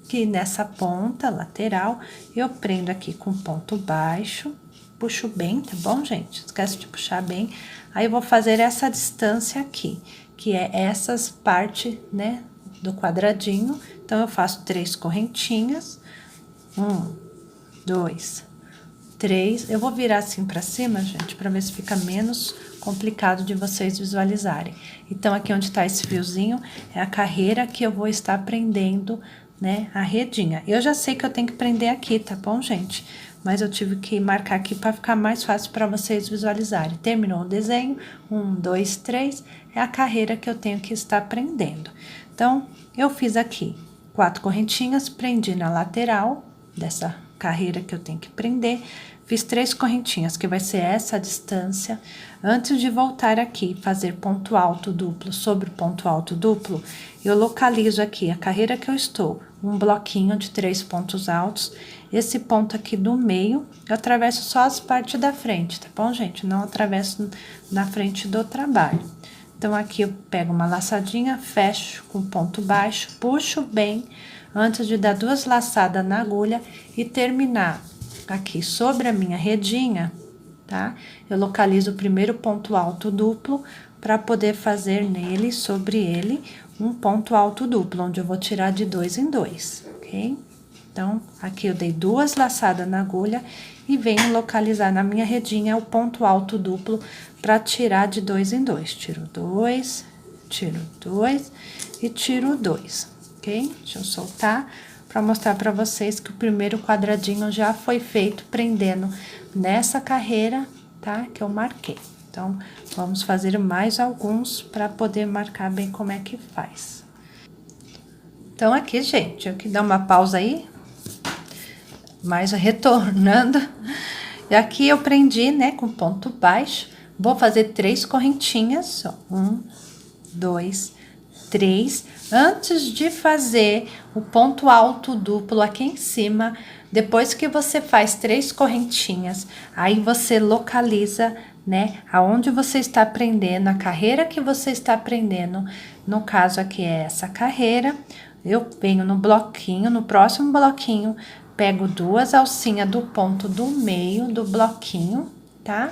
Que nessa ponta lateral, eu prendo aqui com ponto baixo. Puxo bem, tá bom, gente? Esquece de puxar bem. Aí, eu vou fazer essa distância aqui, que é essas partes, né? Do quadradinho. Então, eu faço 3 correntinhas. 1, 2, 3. Eu vou virar assim pra cima, gente, pra ver se fica menos complicado de vocês visualizarem. Então, aqui onde tá esse fiozinho, é a carreira que eu vou estar prendendo, né, a redinha. Eu já sei que eu tenho que prender aqui, tá bom, gente? Mas eu tive que marcar aqui pra ficar mais fácil pra vocês visualizarem. Terminou o desenho, 1, 2, 3, é a carreira que eu tenho que estar prendendo. Então, eu fiz aqui 4 correntinhas, prendi na lateral dessa carreira que eu tenho que prender, fiz 3 correntinhas, que vai ser essa distância. Antes de voltar aqui, fazer ponto alto duplo sobre ponto alto duplo, eu localizo aqui a carreira que eu estou, um bloquinho de 3 pontos altos. Esse ponto aqui do meio, eu atravesso só as partes da frente, tá bom, gente? Não atravesso na frente do trabalho. Então, aqui eu pego uma laçadinha, fecho com ponto baixo, puxo bem, antes de dar 2 laçadas na agulha e terminar aqui sobre a minha redinha, tá? Eu localizo o primeiro ponto alto duplo para poder fazer nele, sobre ele, um ponto alto duplo, onde eu vou tirar de 2 em 2, ok? Então, aqui eu dei 2 laçadas na agulha e venho localizar na minha redinha o ponto alto duplo para tirar de 2 em 2. Tiro 2 e tiro 2, ok? Deixa eu soltar para mostrar para vocês que o primeiro quadradinho já foi feito prendendo nessa carreira, tá? Que eu marquei. Então, vamos fazer mais alguns para poder marcar bem como é que faz. Então, aqui, gente, eu que dar uma pausa aí, mas retornando. E aqui eu prendi, né, com ponto baixo. Vou fazer 3 correntinhas, ó. 1, 2, 3. Antes de fazer o ponto alto duplo aqui em cima, depois que você faz 3 correntinhas, aí você localiza, né, aonde você está prendendo, a carreira que você está prendendo. No caso aqui é essa carreira. Eu venho no bloquinho, no próximo bloquinho, pego 2 alcinhas do ponto do meio do bloquinho, tá?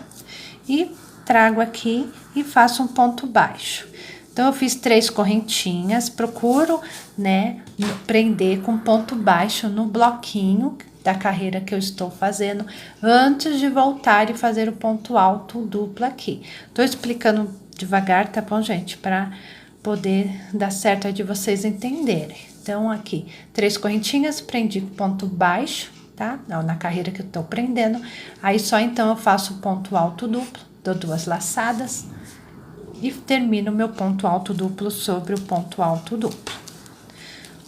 E trago aqui e faço um ponto baixo. Então, eu fiz 3 correntinhas, procuro, né, prender com ponto baixo no bloquinho da carreira que eu estou fazendo, antes de voltar e fazer o ponto alto duplo aqui. Tô explicando devagar, tá bom, gente? Pra poder dar certo aí de vocês entenderem. Então, aqui, 3 correntinhas, prendi com ponto baixo, tá? Na carreira que eu tô prendendo. Aí, só então eu faço o ponto alto duplo, dou 2 laçadas e termino meu ponto alto duplo sobre o ponto alto duplo.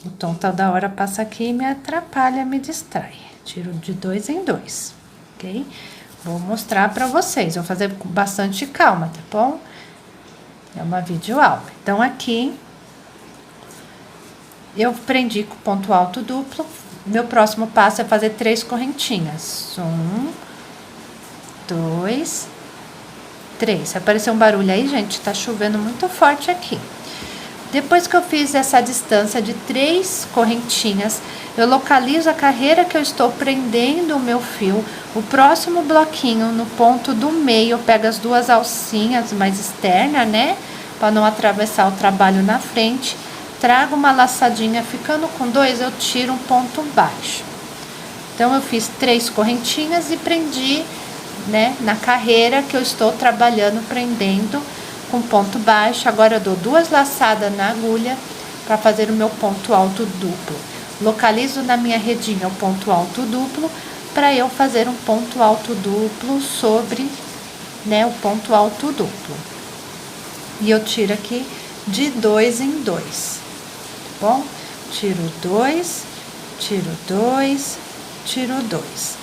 O tom toda hora passa aqui e me atrapalha, me distrai. Tiro de 2 em 2, ok? Vou mostrar pra vocês, vou fazer com bastante calma, tá bom? É uma videoaula. Então, aqui, eu prendi com ponto alto duplo. Meu próximo passo é fazer 3 correntinhas. 1, 2, 3. Apareceu um barulho aí, gente? Tá chovendo muito forte aqui. Depois que eu fiz essa distância de 3 correntinhas, eu localizo a carreira que eu estou prendendo o meu fio. O próximo bloquinho, no ponto do meio, eu pego as 2 alcinhas mais externas, né? Para não atravessar o trabalho na frente. Trago uma laçadinha, ficando com 2, eu tiro um ponto baixo. Então, eu fiz 3 correntinhas e prendi, né, na carreira que eu estou trabalhando, prendendo com ponto baixo. Agora eu dou 2 laçadas na agulha para fazer o meu ponto alto duplo. Localizo na minha redinha o ponto alto duplo para eu fazer um ponto alto duplo sobre, né, o ponto alto duplo. E eu tiro aqui de 2 em 2, tá bom? Tiro 2, tiro 2, tiro 2.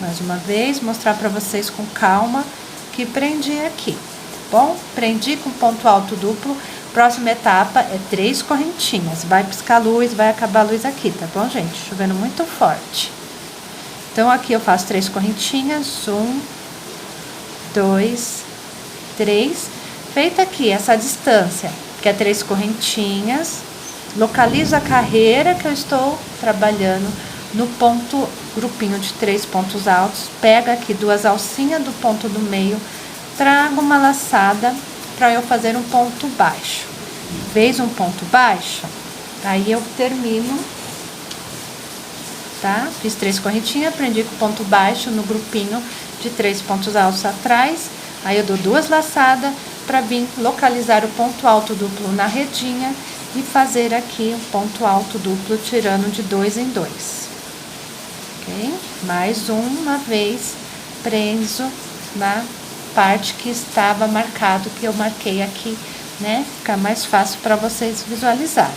Mais uma vez, mostrar para vocês com calma que prendi aqui, tá bom? Prendi com ponto alto duplo. Próxima etapa é 3 correntinhas. Vai piscar luz, vai acabar a luz aqui, tá bom, gente? Chovendo muito forte. Então, aqui eu faço 3 correntinhas. 1, 2, 3. Feita aqui essa distância, que é 3 correntinhas, localizo a carreira que eu estou trabalhando no ponto, grupinho de 3 pontos altos, pego aqui 2 alcinhas do ponto do meio, trago uma laçada para eu fazer um ponto baixo. Fez um ponto baixo, aí eu termino, tá? Fiz 3 correntinhas, prendi com ponto baixo no grupinho de 3 pontos altos atrás, aí eu dou 2 laçadas para vir localizar o ponto alto duplo na redinha e fazer aqui um ponto alto duplo tirando de 2 em 2. Ok? Mais uma vez, preso na parte que estava marcado, que eu marquei aqui, né? Fica mais fácil para vocês visualizarem.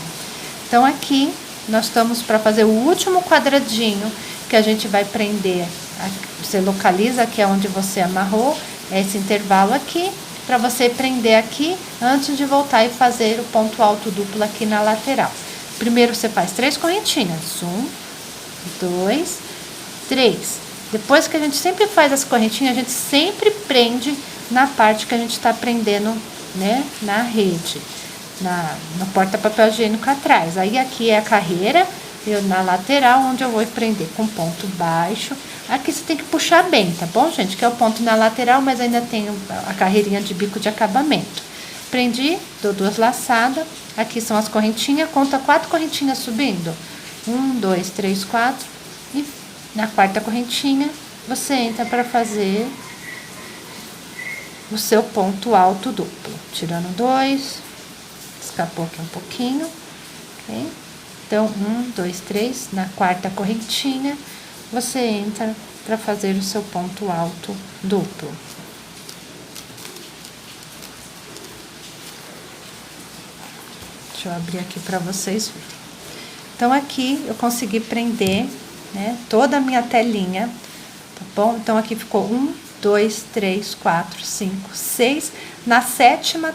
Então, aqui, nós estamos para fazer o último quadradinho que a gente vai prender. Você localiza aqui onde você amarrou, esse intervalo aqui, para você prender aqui antes de voltar e fazer o ponto alto duplo aqui na lateral. Primeiro você faz 3 correntinhas. 1, 2, 3. Depois que a gente sempre faz as correntinhas, a gente sempre prende na parte que a gente está prendendo, né, na rede, no porta-papel higiênico atrás. Aí aqui é a carreira, eu na lateral, onde eu vou prender com ponto baixo. Aqui você tem que puxar bem, tá bom, gente? Que é o ponto na lateral, mas ainda tem a carreirinha de bico de acabamento. Prendi, dou 2 laçadas. Aqui são as correntinhas, conta 4 correntinhas subindo. 1, 2, 3, 4. E na quarta correntinha, você entra para fazer o seu ponto alto duplo. Tirando 2, escapou aqui um pouquinho, ok? Então, 1, 2, 3, na quarta correntinha, você entra para fazer o seu ponto alto duplo. Deixa eu abrir aqui para vocês verem. Então, aqui eu consegui prender, né, toda a minha telinha, tá bom? Então, aqui ficou 1, 2, 3, 4, 5, 6. Na 7ª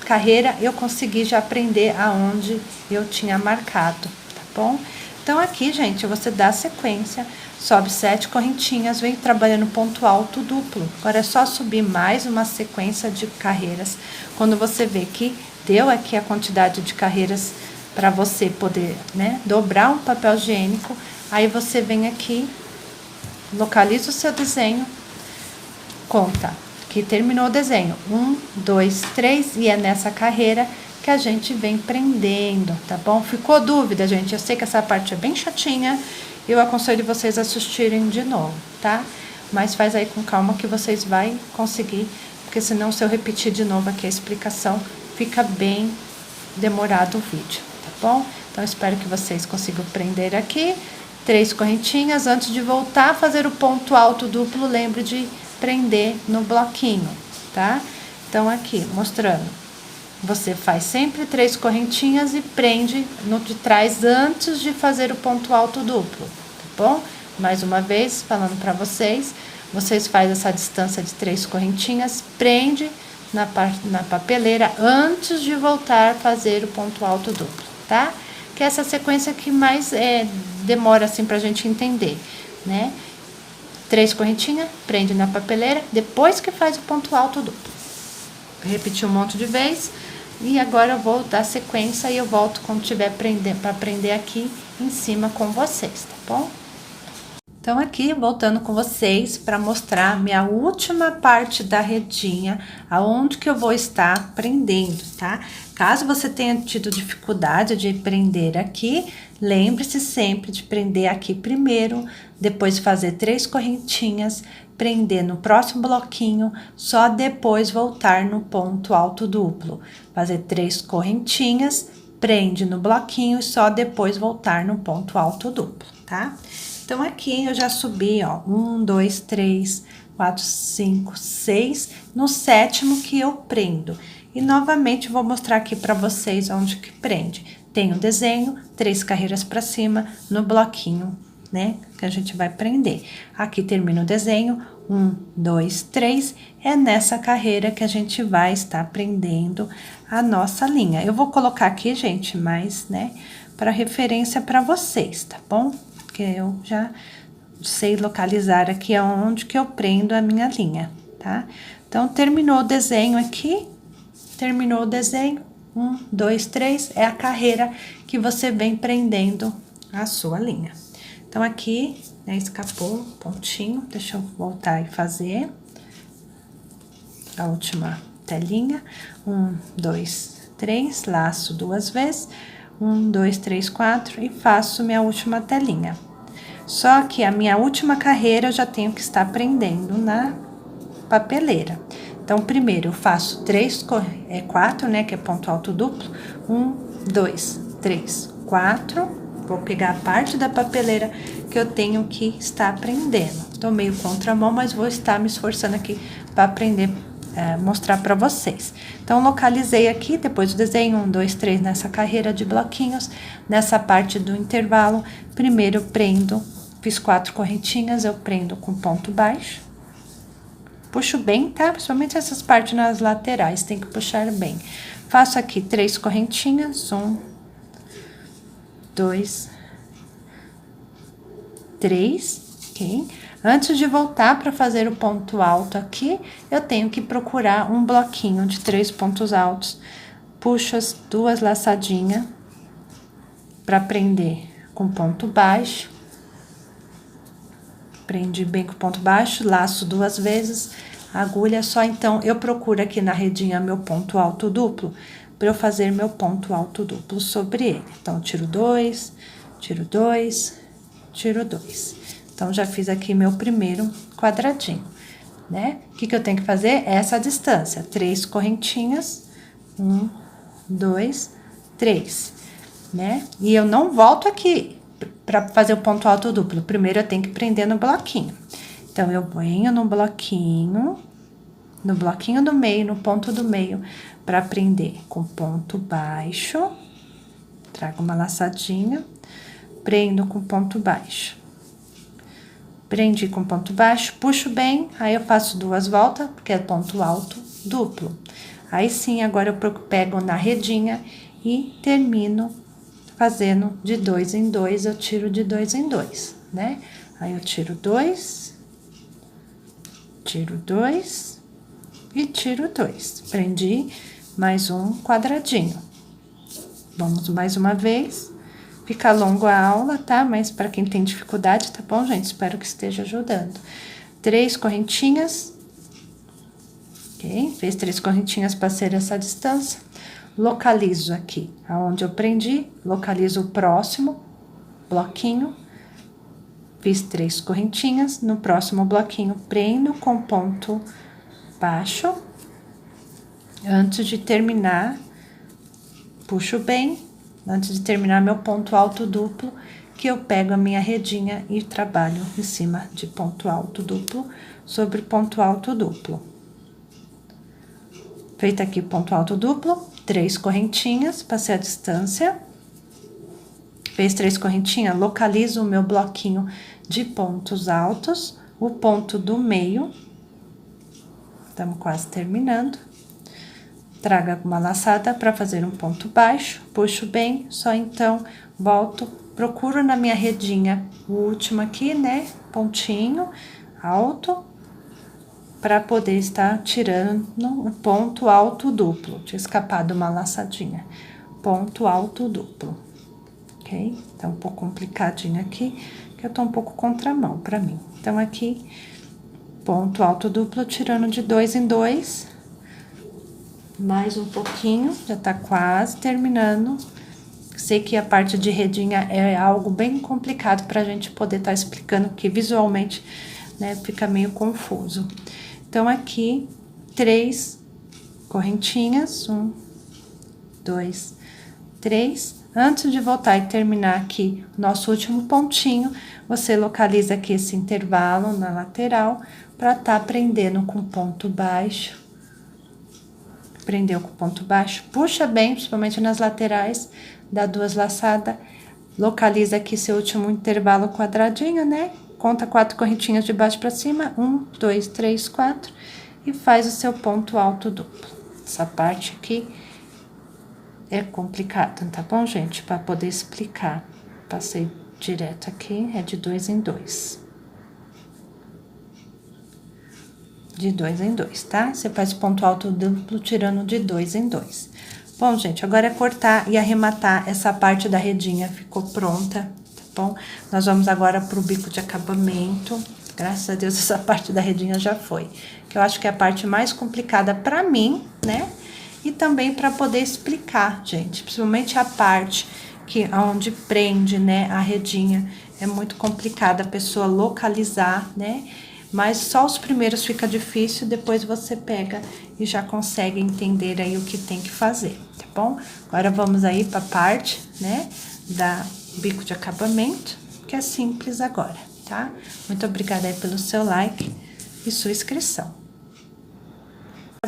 carreira, eu consegui já prender aonde eu tinha marcado, tá bom? Então, aqui, gente, você dá sequência, sobe 7 correntinhas, vem trabalhando ponto alto duplo. Agora, é só subir mais uma sequência de carreiras. Quando você vê que deu aqui a quantidade de carreiras para você poder, né, dobrar um papel higiênico, aí você vem aqui, localiza o seu desenho, conta que terminou o desenho, 1, 2, 3, e é nessa carreira que a gente vem prendendo, tá bom? Ficou dúvida, gente? Eu sei que essa parte é bem chatinha, eu aconselho vocês a assistirem de novo, tá? Mas faz aí com calma que vocês vão conseguir, porque senão se eu repetir de novo aqui a explicação, fica bem demorado o vídeo, tá bom? Então, espero que vocês consigam prender aqui 3 correntinhas. Antes de voltar a fazer o ponto alto duplo, lembre de prender no bloquinho, tá? Então, aqui, mostrando. Você faz sempre 3 correntinhas e prende no de trás antes de fazer o ponto alto duplo, tá bom? Mais uma vez, falando para vocês fazem essa distância de 3 correntinhas, prende na papeleira antes de voltar a fazer o ponto alto duplo, tá? Que é essa sequência que mais demora assim pra gente entender, né? 3 correntinhas, prende na papeleira, depois que faz o ponto alto duplo. Repetir um monte de vez, e agora eu vou dar sequência e eu volto quando tiver para prender aqui em cima com vocês, tá bom? Então, aqui, voltando com vocês para mostrar minha última parte da redinha, aonde que eu vou estar prendendo, tá? Caso você tenha tido dificuldade de prender aqui, lembre-se sempre de prender aqui primeiro, depois fazer 3 correntinhas, prender no próximo bloquinho, só depois voltar no ponto alto duplo. Fazer 3 correntinhas, prende no bloquinho e só depois voltar no ponto alto duplo, tá? Então, aqui eu já subi, ó, 1, 2, 3, 4, 5, 6, no 7º que eu prendo. E, novamente, vou mostrar aqui pra vocês onde que prende. Tem o desenho, 3 carreiras pra cima, no bloquinho, né, que a gente vai prender. Aqui termina o desenho, 1, 2, 3, é nessa carreira que a gente vai estar prendendo a nossa linha. Eu vou colocar aqui, gente, mais, né, para referência para vocês, tá bom? Porque eu já sei localizar aqui aonde que eu prendo a minha linha, tá? Então, terminou o desenho aqui, terminou o desenho, 1, 2, 3, é a carreira que você vem prendendo a sua linha. Então, aqui, né, escapou um pontinho, deixa eu voltar e fazer a última telinha, 1, 2, 3, laço 2 vezes, 1, 2, 3, 4 e faço minha última telinha. Só que a minha última carreira eu já tenho que estar prendendo na papeleira. Então, primeiro eu faço 4, né, que é ponto alto duplo, 1, 2, 3, 4, vou pegar a parte da papeleira que eu tenho que estar prendendo. Tô meio contramão, mas vou estar me esforçando aqui para aprender, mostrar para vocês. Então, localizei aqui, depois do desenho, 1, 2, 3, nessa carreira de bloquinhos, nessa parte do intervalo, primeiro eu prendo, fiz 4 correntinhas, eu prendo com ponto baixo, puxo bem, tá? Principalmente essas partes nas laterais, tem que puxar bem. Faço aqui 3 correntinhas, 1, 2, 3, ok? Antes de voltar para fazer o ponto alto aqui, eu tenho que procurar um bloquinho de 3 pontos altos, puxo as 2 laçadinhas para prender com ponto baixo, prendi bem com ponto baixo, laço 2 vezes, a agulha, só então eu procuro aqui na redinha meu ponto alto duplo, para eu fazer meu ponto alto duplo sobre ele. Então, tiro 2, tiro 2, tiro 2. Então, já fiz aqui meu primeiro quadradinho, né? O que eu tenho que fazer? Essa distância, 3 correntinhas, 1, 2, 3, né? E eu não volto aqui para fazer o ponto alto duplo. Primeiro, eu tenho que prender no bloquinho. Então, eu venho no bloquinho do meio, no ponto do meio, para prender com ponto baixo. Trago uma laçadinha, prendo com ponto baixo. Prendi com ponto baixo, puxo bem, aí eu faço 2 voltas, porque é ponto alto duplo. Aí sim, agora eu pego na redinha e termino fazendo de 2 em 2, eu tiro de 2 em 2, né? Aí eu tiro 2, tiro 2 e tiro 2. Prendi mais um quadradinho. Vamos mais uma vez. Fica longo a aula, tá? Mas para quem tem dificuldade, tá bom, gente? Espero que esteja ajudando. 3 correntinhas. Ok? Fez 3 correntinhas para ser essa distância. Localizo aqui aonde eu prendi, localizo o próximo bloquinho. Fiz 3 correntinhas, no próximo bloquinho prendo com ponto baixo. Antes de terminar, puxo bem, antes de terminar meu ponto alto duplo, que eu pego a minha redinha e trabalho em cima de ponto alto duplo sobre ponto alto duplo. Feito aqui ponto alto duplo, 3 correntinhas, passei a distância. Fez 3 correntinhas, localizo o meu bloquinho de pontos altos, o ponto do meio. Estamos quase terminando. Trago uma laçada para fazer um ponto baixo, puxo bem, só então volto, procuro na minha redinha o último aqui, né? Pontinho alto, para poder estar tirando o ponto alto duplo. Tinha escapado uma laçadinha. Ponto alto duplo, ok? Tá um pouco complicadinho aqui, que eu tô um pouco contramão para mim. Então, aqui, ponto alto duplo, tirando de 2 em 2. Mais um pouquinho, já tá quase terminando. Sei que a parte de redinha é algo bem complicado pra gente poder tá explicando, porque visualmente, né, fica meio confuso. Então, aqui, 3 correntinhas, 1, 2, 3. Antes de voltar e terminar aqui nosso último pontinho, você localiza aqui esse intervalo na lateral pra tá prendendo com ponto baixo. Prendeu com ponto baixo, puxa bem, principalmente nas laterais, dá 2 laçadas, localiza aqui seu último intervalo quadradinho, né? Conta 4 correntinhas de baixo para cima, 1, 2, 3, 4, e faz o seu ponto alto duplo. Essa parte aqui é complicada, tá bom, gente? Para poder explicar, passei direto aqui, é de 2 em 2. De 2 em 2, tá? Você faz ponto alto duplo tirando de 2 em 2. Bom, gente, agora é cortar e arrematar essa parte da redinha. Ficou pronta, tá bom? Nós vamos agora pro bico de acabamento. Graças a Deus, essa parte da redinha já foi. Que eu acho que é a parte mais complicada pra mim, né? E também pra poder explicar, gente. Principalmente a parte que onde prende, né, a redinha. É muito complicada a pessoa localizar, né? Mas só os primeiros fica difícil, depois você pega e já consegue entender aí o que tem que fazer, tá bom? Agora, vamos aí pra parte, né, da bico de acabamento, que é simples agora, tá? Muito obrigada aí pelo seu like e sua inscrição.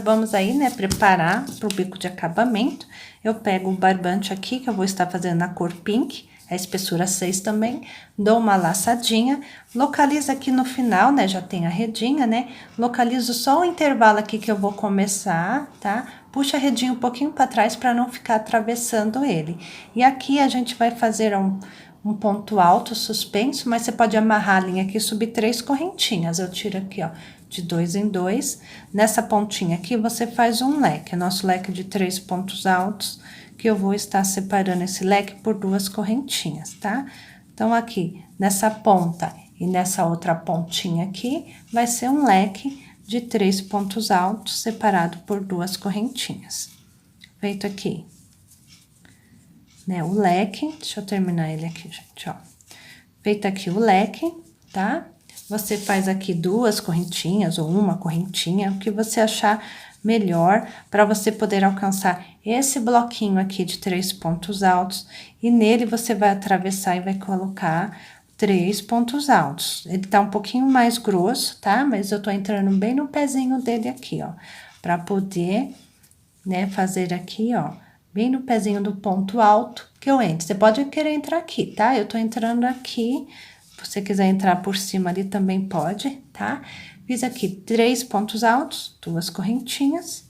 Vamos aí, né, preparar pro bico de acabamento. Eu pego o barbante aqui, que eu vou estar fazendo na cor pink, a espessura 6 também, dou uma laçadinha, localiza aqui no final, né, já tem a redinha, né, localizo só o intervalo aqui que eu vou começar, tá? Puxa a redinha um pouquinho para trás para não ficar atravessando ele. E aqui a gente vai fazer um ponto alto suspenso, mas você pode amarrar a linha aqui e subir 3 correntinhas. Eu tiro aqui, ó, de 2 em 2. Nessa pontinha aqui, você faz um leque, nosso leque de 3 pontos altos, que eu vou estar separando esse leque por 2 correntinhas, tá? Então, aqui, nessa ponta e nessa outra pontinha aqui, vai ser um leque de 3 pontos altos, separado por 2 correntinhas. Feito aqui, né, o leque, deixa eu terminar ele aqui, gente, ó. Feito aqui o leque, tá? Você faz aqui 2 correntinhas ou uma correntinha, o que você achar melhor para você poder alcançar esse bloquinho aqui de 3 pontos altos. E nele você vai atravessar e vai colocar 3 pontos altos. Ele tá um pouquinho mais grosso, tá? Mas eu tô entrando bem no pezinho dele aqui, ó, para poder, né, fazer aqui, ó, bem no pezinho do ponto alto que eu entro. Você pode querer entrar aqui, tá? Eu tô entrando aqui. Se você quiser entrar por cima ali também pode, tá? Fiz aqui 3 pontos altos, 2 correntinhas,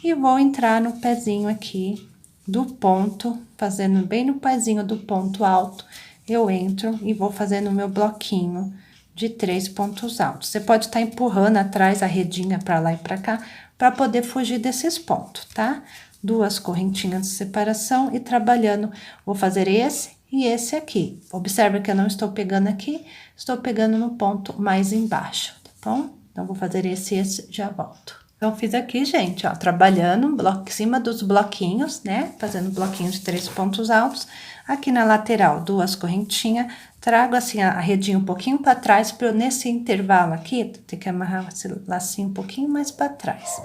e vou entrar no pezinho aqui do ponto, fazendo bem no pezinho do ponto alto. Eu entro e vou fazendo o meu bloquinho de 3 pontos altos. Você pode estar empurrando atrás a redinha para lá e para cá, para poder fugir desses pontos, tá? 2 correntinhas de separação e trabalhando, vou fazer esse e esse aqui. Observa que eu não estou pegando aqui, estou pegando no ponto mais embaixo, tá bom? Então, vou fazer esse e esse, já volto. Então, fiz aqui, gente, ó, trabalhando em cima dos bloquinhos, né? Fazendo bloquinhos de 3 pontos altos. Aqui na lateral, 2 correntinhas. Trago, assim, a redinha um pouquinho para trás, para eu, nesse intervalo aqui, ter que amarrar esse lacinho um pouquinho mais para trás.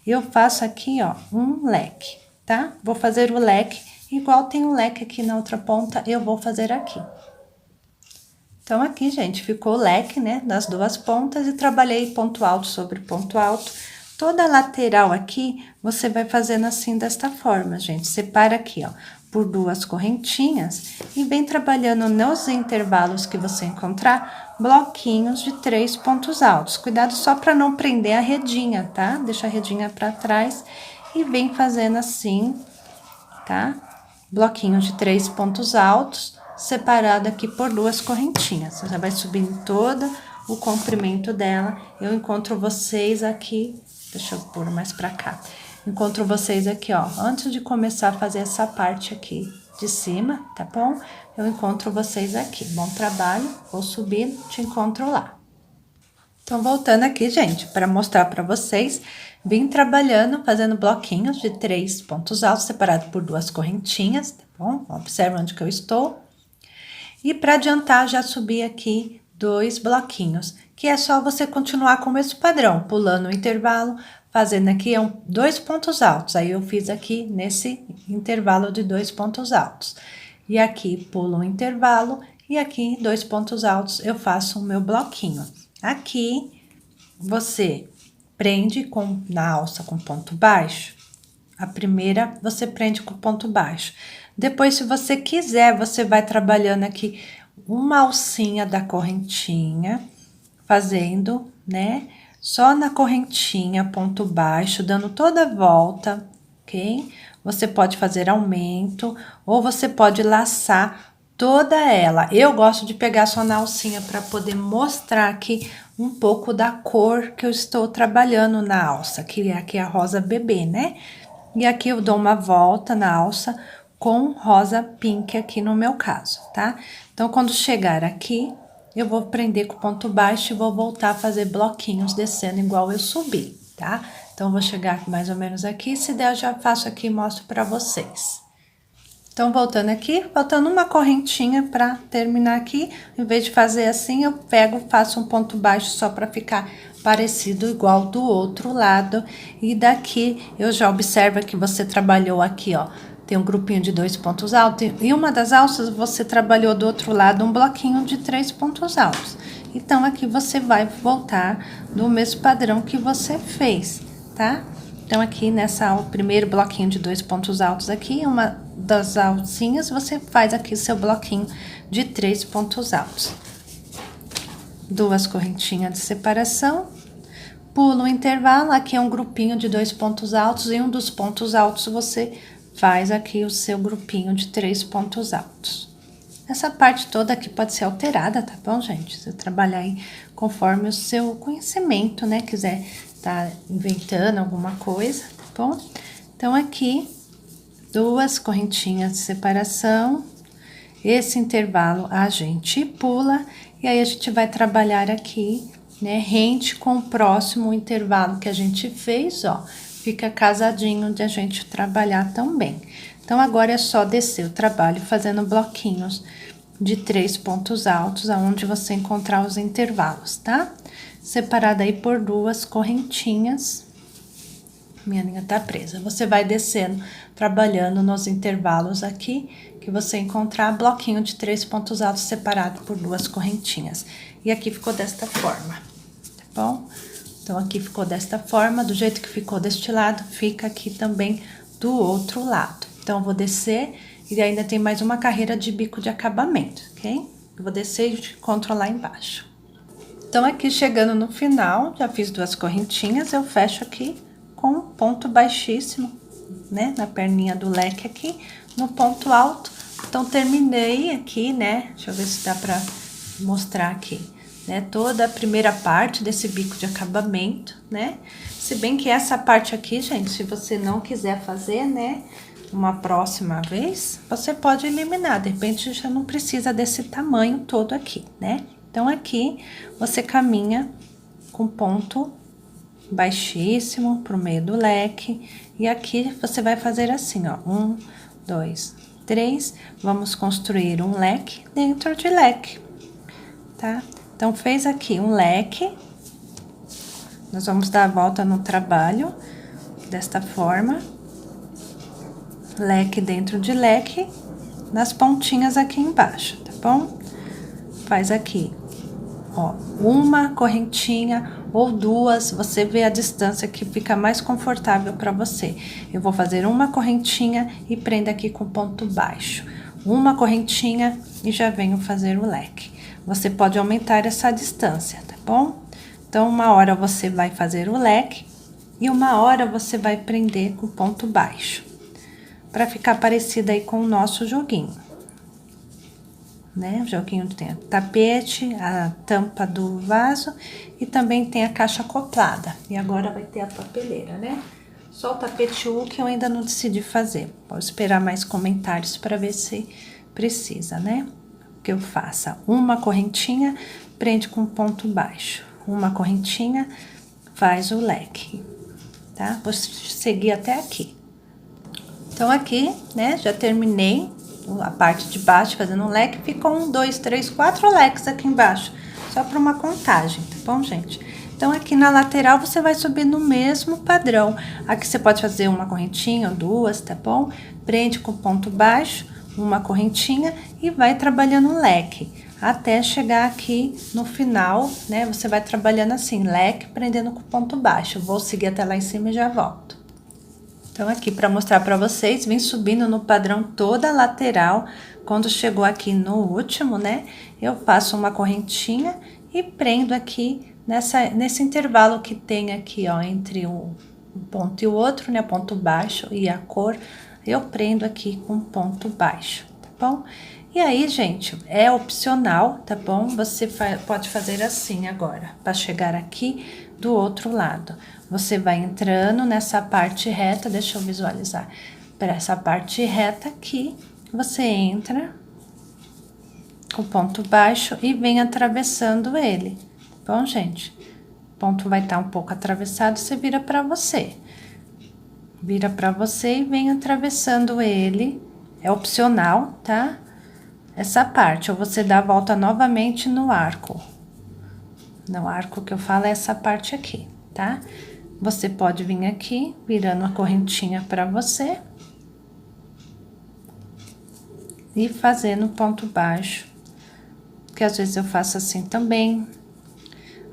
Eu faço aqui, ó, um leque, tá? Vou fazer o leque, igual tem um leque aqui na outra ponta, eu vou fazer aqui. Então, aqui, gente, ficou o leque, né, das 2 pontas e trabalhei ponto alto sobre ponto alto. Toda a lateral aqui, você vai fazendo assim, desta forma, gente. Separa aqui, ó, por 2 correntinhas e vem trabalhando nos intervalos que você encontrar, bloquinhos de 3 pontos altos. Cuidado só para não prender a redinha, tá? Deixa a redinha para trás e vem fazendo assim, tá? Bloquinho de 3 pontos altos, separado aqui por 2 correntinhas. Você vai subindo todo o comprimento dela. Eu encontro vocês aqui, deixa eu pôr mais pra cá. Encontro vocês aqui, ó, antes de começar a fazer essa parte aqui de cima, tá bom? Eu encontro vocês aqui. Bom trabalho, vou subir, te encontro lá. Então, voltando aqui, gente, para mostrar para vocês, vim trabalhando, fazendo bloquinhos de 3 pontos altos, separado por 2 correntinhas, tá bom? Observa onde que eu estou. E para adiantar, já subi aqui 2 bloquinhos, que é só você continuar com o mesmo padrão, pulando o intervalo, fazendo aqui 2 pontos altos. Aí, eu fiz aqui nesse intervalo de 2 pontos altos. E aqui, pulo um intervalo, e aqui, 2 pontos altos, eu faço o meu bloquinho. Aqui, você prende na alça com ponto baixo. A primeira, você prende com ponto baixo. Depois, se você quiser, você vai trabalhando aqui uma alcinha da correntinha, fazendo, né? Só na correntinha, ponto baixo, dando toda a volta, ok? Você pode fazer aumento, ou você pode laçar toda ela. Eu gosto de pegar só na alcinha para poder mostrar aqui um pouco da cor que eu estou trabalhando na alça, que é aqui a rosa bebê, né? E aqui eu dou uma volta na alça com rosa pink aqui no meu caso, tá? Então, quando chegar aqui, eu vou prender com ponto baixo e vou voltar a fazer bloquinhos descendo igual eu subi, tá? Então, vou chegar mais ou menos aqui, se der eu já faço aqui e mostro pra vocês. Então, voltando aqui, faltando uma correntinha pra terminar aqui, em vez de fazer assim, eu pego, faço um ponto baixo só pra ficar parecido igual do outro lado. E daqui, eu já observo que você trabalhou aqui, ó, tem um grupinho de 2 pontos altos, e uma das alças você trabalhou do outro lado um bloquinho de 3 pontos altos. Então, aqui você vai voltar no mesmo padrão que você fez, tá? Então, aqui nessa, o primeiro bloquinho de 2 pontos altos aqui, uma das alcinhas, você faz aqui seu bloquinho de 3 pontos altos. 2 correntinhas de separação, pulo o intervalo, aqui é um grupinho de 2 pontos altos, e um dos pontos altos você faz aqui o seu grupinho de 3 pontos altos. Essa parte toda aqui pode ser alterada, tá bom, gente? Você trabalhar aí conforme o seu conhecimento, né? Quiser tá inventando alguma coisa, tá bom? Então, aqui, 2 correntinhas de separação. Esse intervalo a gente pula, e aí a gente vai trabalhar aqui né, rente com o próximo intervalo que a gente fez, ó, fica casadinho de a gente trabalhar também. Então, agora é só descer o trabalho fazendo bloquinhos de 3 pontos altos, aonde você encontrar os intervalos, tá? Separada aí por 2 correntinhas. Minha linha tá presa. Você vai descendo, trabalhando nos intervalos aqui, que você encontrar bloquinho de 3 pontos altos separado por 2 correntinhas. E aqui ficou desta forma, tá bom? Então, aqui ficou desta forma, do jeito que ficou deste lado, fica aqui também do outro lado. Então, eu vou descer e ainda tem mais uma carreira de bico de acabamento, ok? Eu vou descer e encontro lá embaixo. Então, aqui chegando no final, já fiz 2 correntinhas, eu fecho aqui com um ponto baixíssimo, né? Na perninha do leque aqui, no ponto alto. Então, terminei aqui, né? Deixa eu ver se dá pra mostrar aqui, né? Toda a primeira parte desse bico de acabamento, né? Se bem que essa parte aqui, gente, se você não quiser fazer, né? Uma próxima vez, você pode eliminar, de repente já não precisa desse tamanho todo aqui, né? Então, aqui você caminha com ponto baixíssimo pro meio do leque, e aqui você vai fazer assim, ó, 1, 2, 3, vamos construir um leque dentro de leque, tá? Então, fez aqui um leque, nós vamos dar a volta no trabalho, desta forma, leque dentro de leque, nas pontinhas aqui embaixo, tá bom? Faz aqui, ó, uma correntinha ou 2, você vê a distância que fica mais confortável para você. Eu vou fazer uma correntinha e prendo aqui com ponto baixo. Uma correntinha e já venho fazer o leque. Você pode aumentar essa distância, tá bom? Então, uma hora você vai fazer o leque e uma hora você vai prender com ponto baixo, para ficar parecida aí com o nosso joguinho, né? O joguinho tem tapete, a tampa do vaso e também tem a caixa acoplada. E agora vai ter a papeleira, né? Só o tapete U que eu ainda não decidi fazer. Vou esperar mais comentários para ver se precisa, né? Que eu faça uma correntinha, prende com ponto baixo. Uma correntinha, faz o leque, tá? Vou seguir até aqui. Então, aqui, né, já terminei a parte de baixo fazendo um leque, ficou 1, 2, 3, 4 leques aqui embaixo, só para uma contagem, tá bom, gente? Então, aqui na lateral, você vai subir no mesmo padrão. Aqui você pode fazer uma correntinha ou 2, tá bom? Prende com ponto baixo, uma correntinha e vai trabalhando um leque, até chegar aqui no final, né? Você vai trabalhando assim, leque, prendendo com ponto baixo. Eu vou seguir até lá em cima e já volto. Então, aqui para mostrar para vocês, vem subindo no padrão toda a lateral. Quando chegou aqui no último, né, eu faço uma correntinha e prendo aqui nesse intervalo que tem aqui, ó, entre um ponto e o outro, né, ponto baixo e a cor, eu prendo aqui com ponto baixo, tá bom? E aí, gente, é opcional, tá bom? Você pode fazer assim agora, para chegar aqui do outro lado. Você vai entrando nessa parte reta, deixa eu visualizar. Para essa parte reta aqui, você entra com ponto baixo e vem atravessando ele, tá bom, gente? O ponto vai estar um pouco atravessado, você vira para você. Vira para você e vem atravessando ele, é opcional, tá? Essa parte, ou você dá a volta novamente no arco. No arco que eu falo é essa parte aqui, tá? Você pode vir aqui, virando a correntinha para você. E fazendo ponto baixo. Que às vezes eu faço assim também.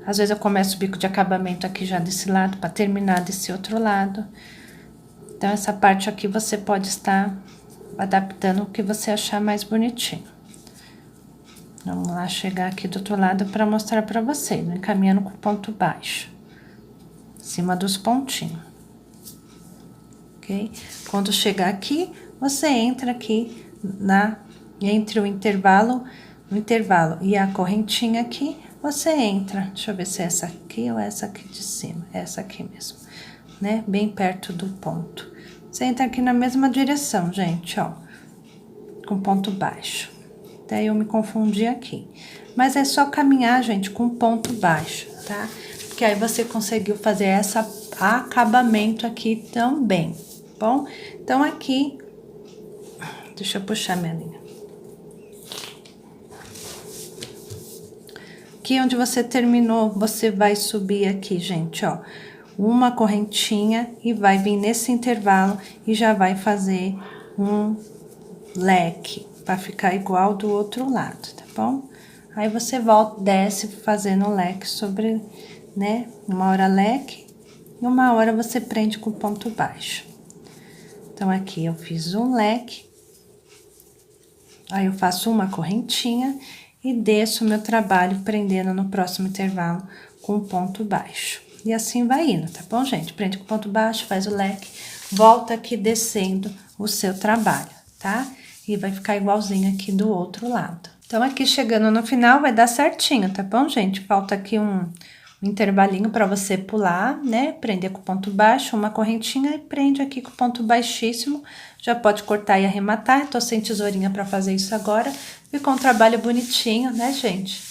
Às vezes eu começo o bico de acabamento aqui já desse lado, para terminar desse outro lado. Então, essa parte aqui você pode estar adaptando o que você achar mais bonitinho. Vamos lá, chegar aqui do outro lado para mostrar para vocês, né? Caminhando com ponto baixo, em cima dos pontinhos, ok? Quando chegar aqui, você entra aqui entre o intervalo e a correntinha aqui, você entra, deixa eu ver se é essa aqui ou essa aqui de cima, essa aqui mesmo, né? Bem perto do ponto. Você entra aqui na mesma direção, gente, ó, com ponto baixo. Até eu me confundi aqui. Mas é só caminhar, gente, com ponto baixo, tá? Porque aí você conseguiu fazer esse acabamento aqui também, bom? Então, aqui, deixa eu puxar minha linha. Aqui onde você terminou, você vai subir aqui, gente, ó, uma correntinha e vai vir nesse intervalo e já vai fazer um leque, pra ficar igual do outro lado, tá bom? Aí você volta, desce fazendo leque sobre, né, uma hora leque e uma hora você prende com ponto baixo. Então, aqui eu fiz um leque, aí eu faço uma correntinha e desço o meu trabalho prendendo no próximo intervalo com ponto baixo. E assim vai indo, tá bom, gente? Prende com ponto baixo, faz o leque, volta aqui descendo o seu trabalho, tá? E vai ficar igualzinho aqui do outro lado. Então, aqui chegando no final vai dar certinho, tá bom, gente? Falta aqui um intervalinho para você pular, né? Prender com ponto baixo, uma correntinha e prende aqui com ponto baixíssimo. Já pode cortar e arrematar. Tô sem tesourinha para fazer isso agora. Ficou um trabalho bonitinho, né, gente?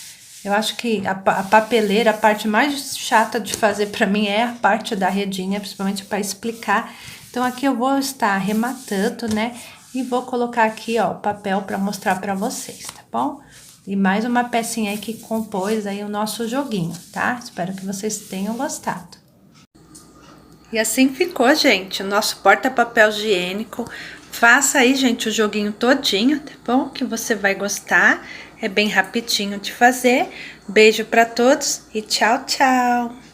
Eu acho que a papeleira, a parte mais chata de fazer para mim é a parte da redinha, principalmente para explicar. Então, aqui eu vou estar arrematando, né? E vou colocar aqui, ó, o papel para mostrar para vocês, tá bom? E mais uma pecinha aí que compôs aí o nosso joguinho, tá? Espero que vocês tenham gostado. E assim ficou, gente, o nosso porta-papel higiênico. Faça aí, gente, o joguinho todinho, tá bom? Que você vai gostar. É bem rapidinho de fazer. Beijo pra todos e tchau, tchau!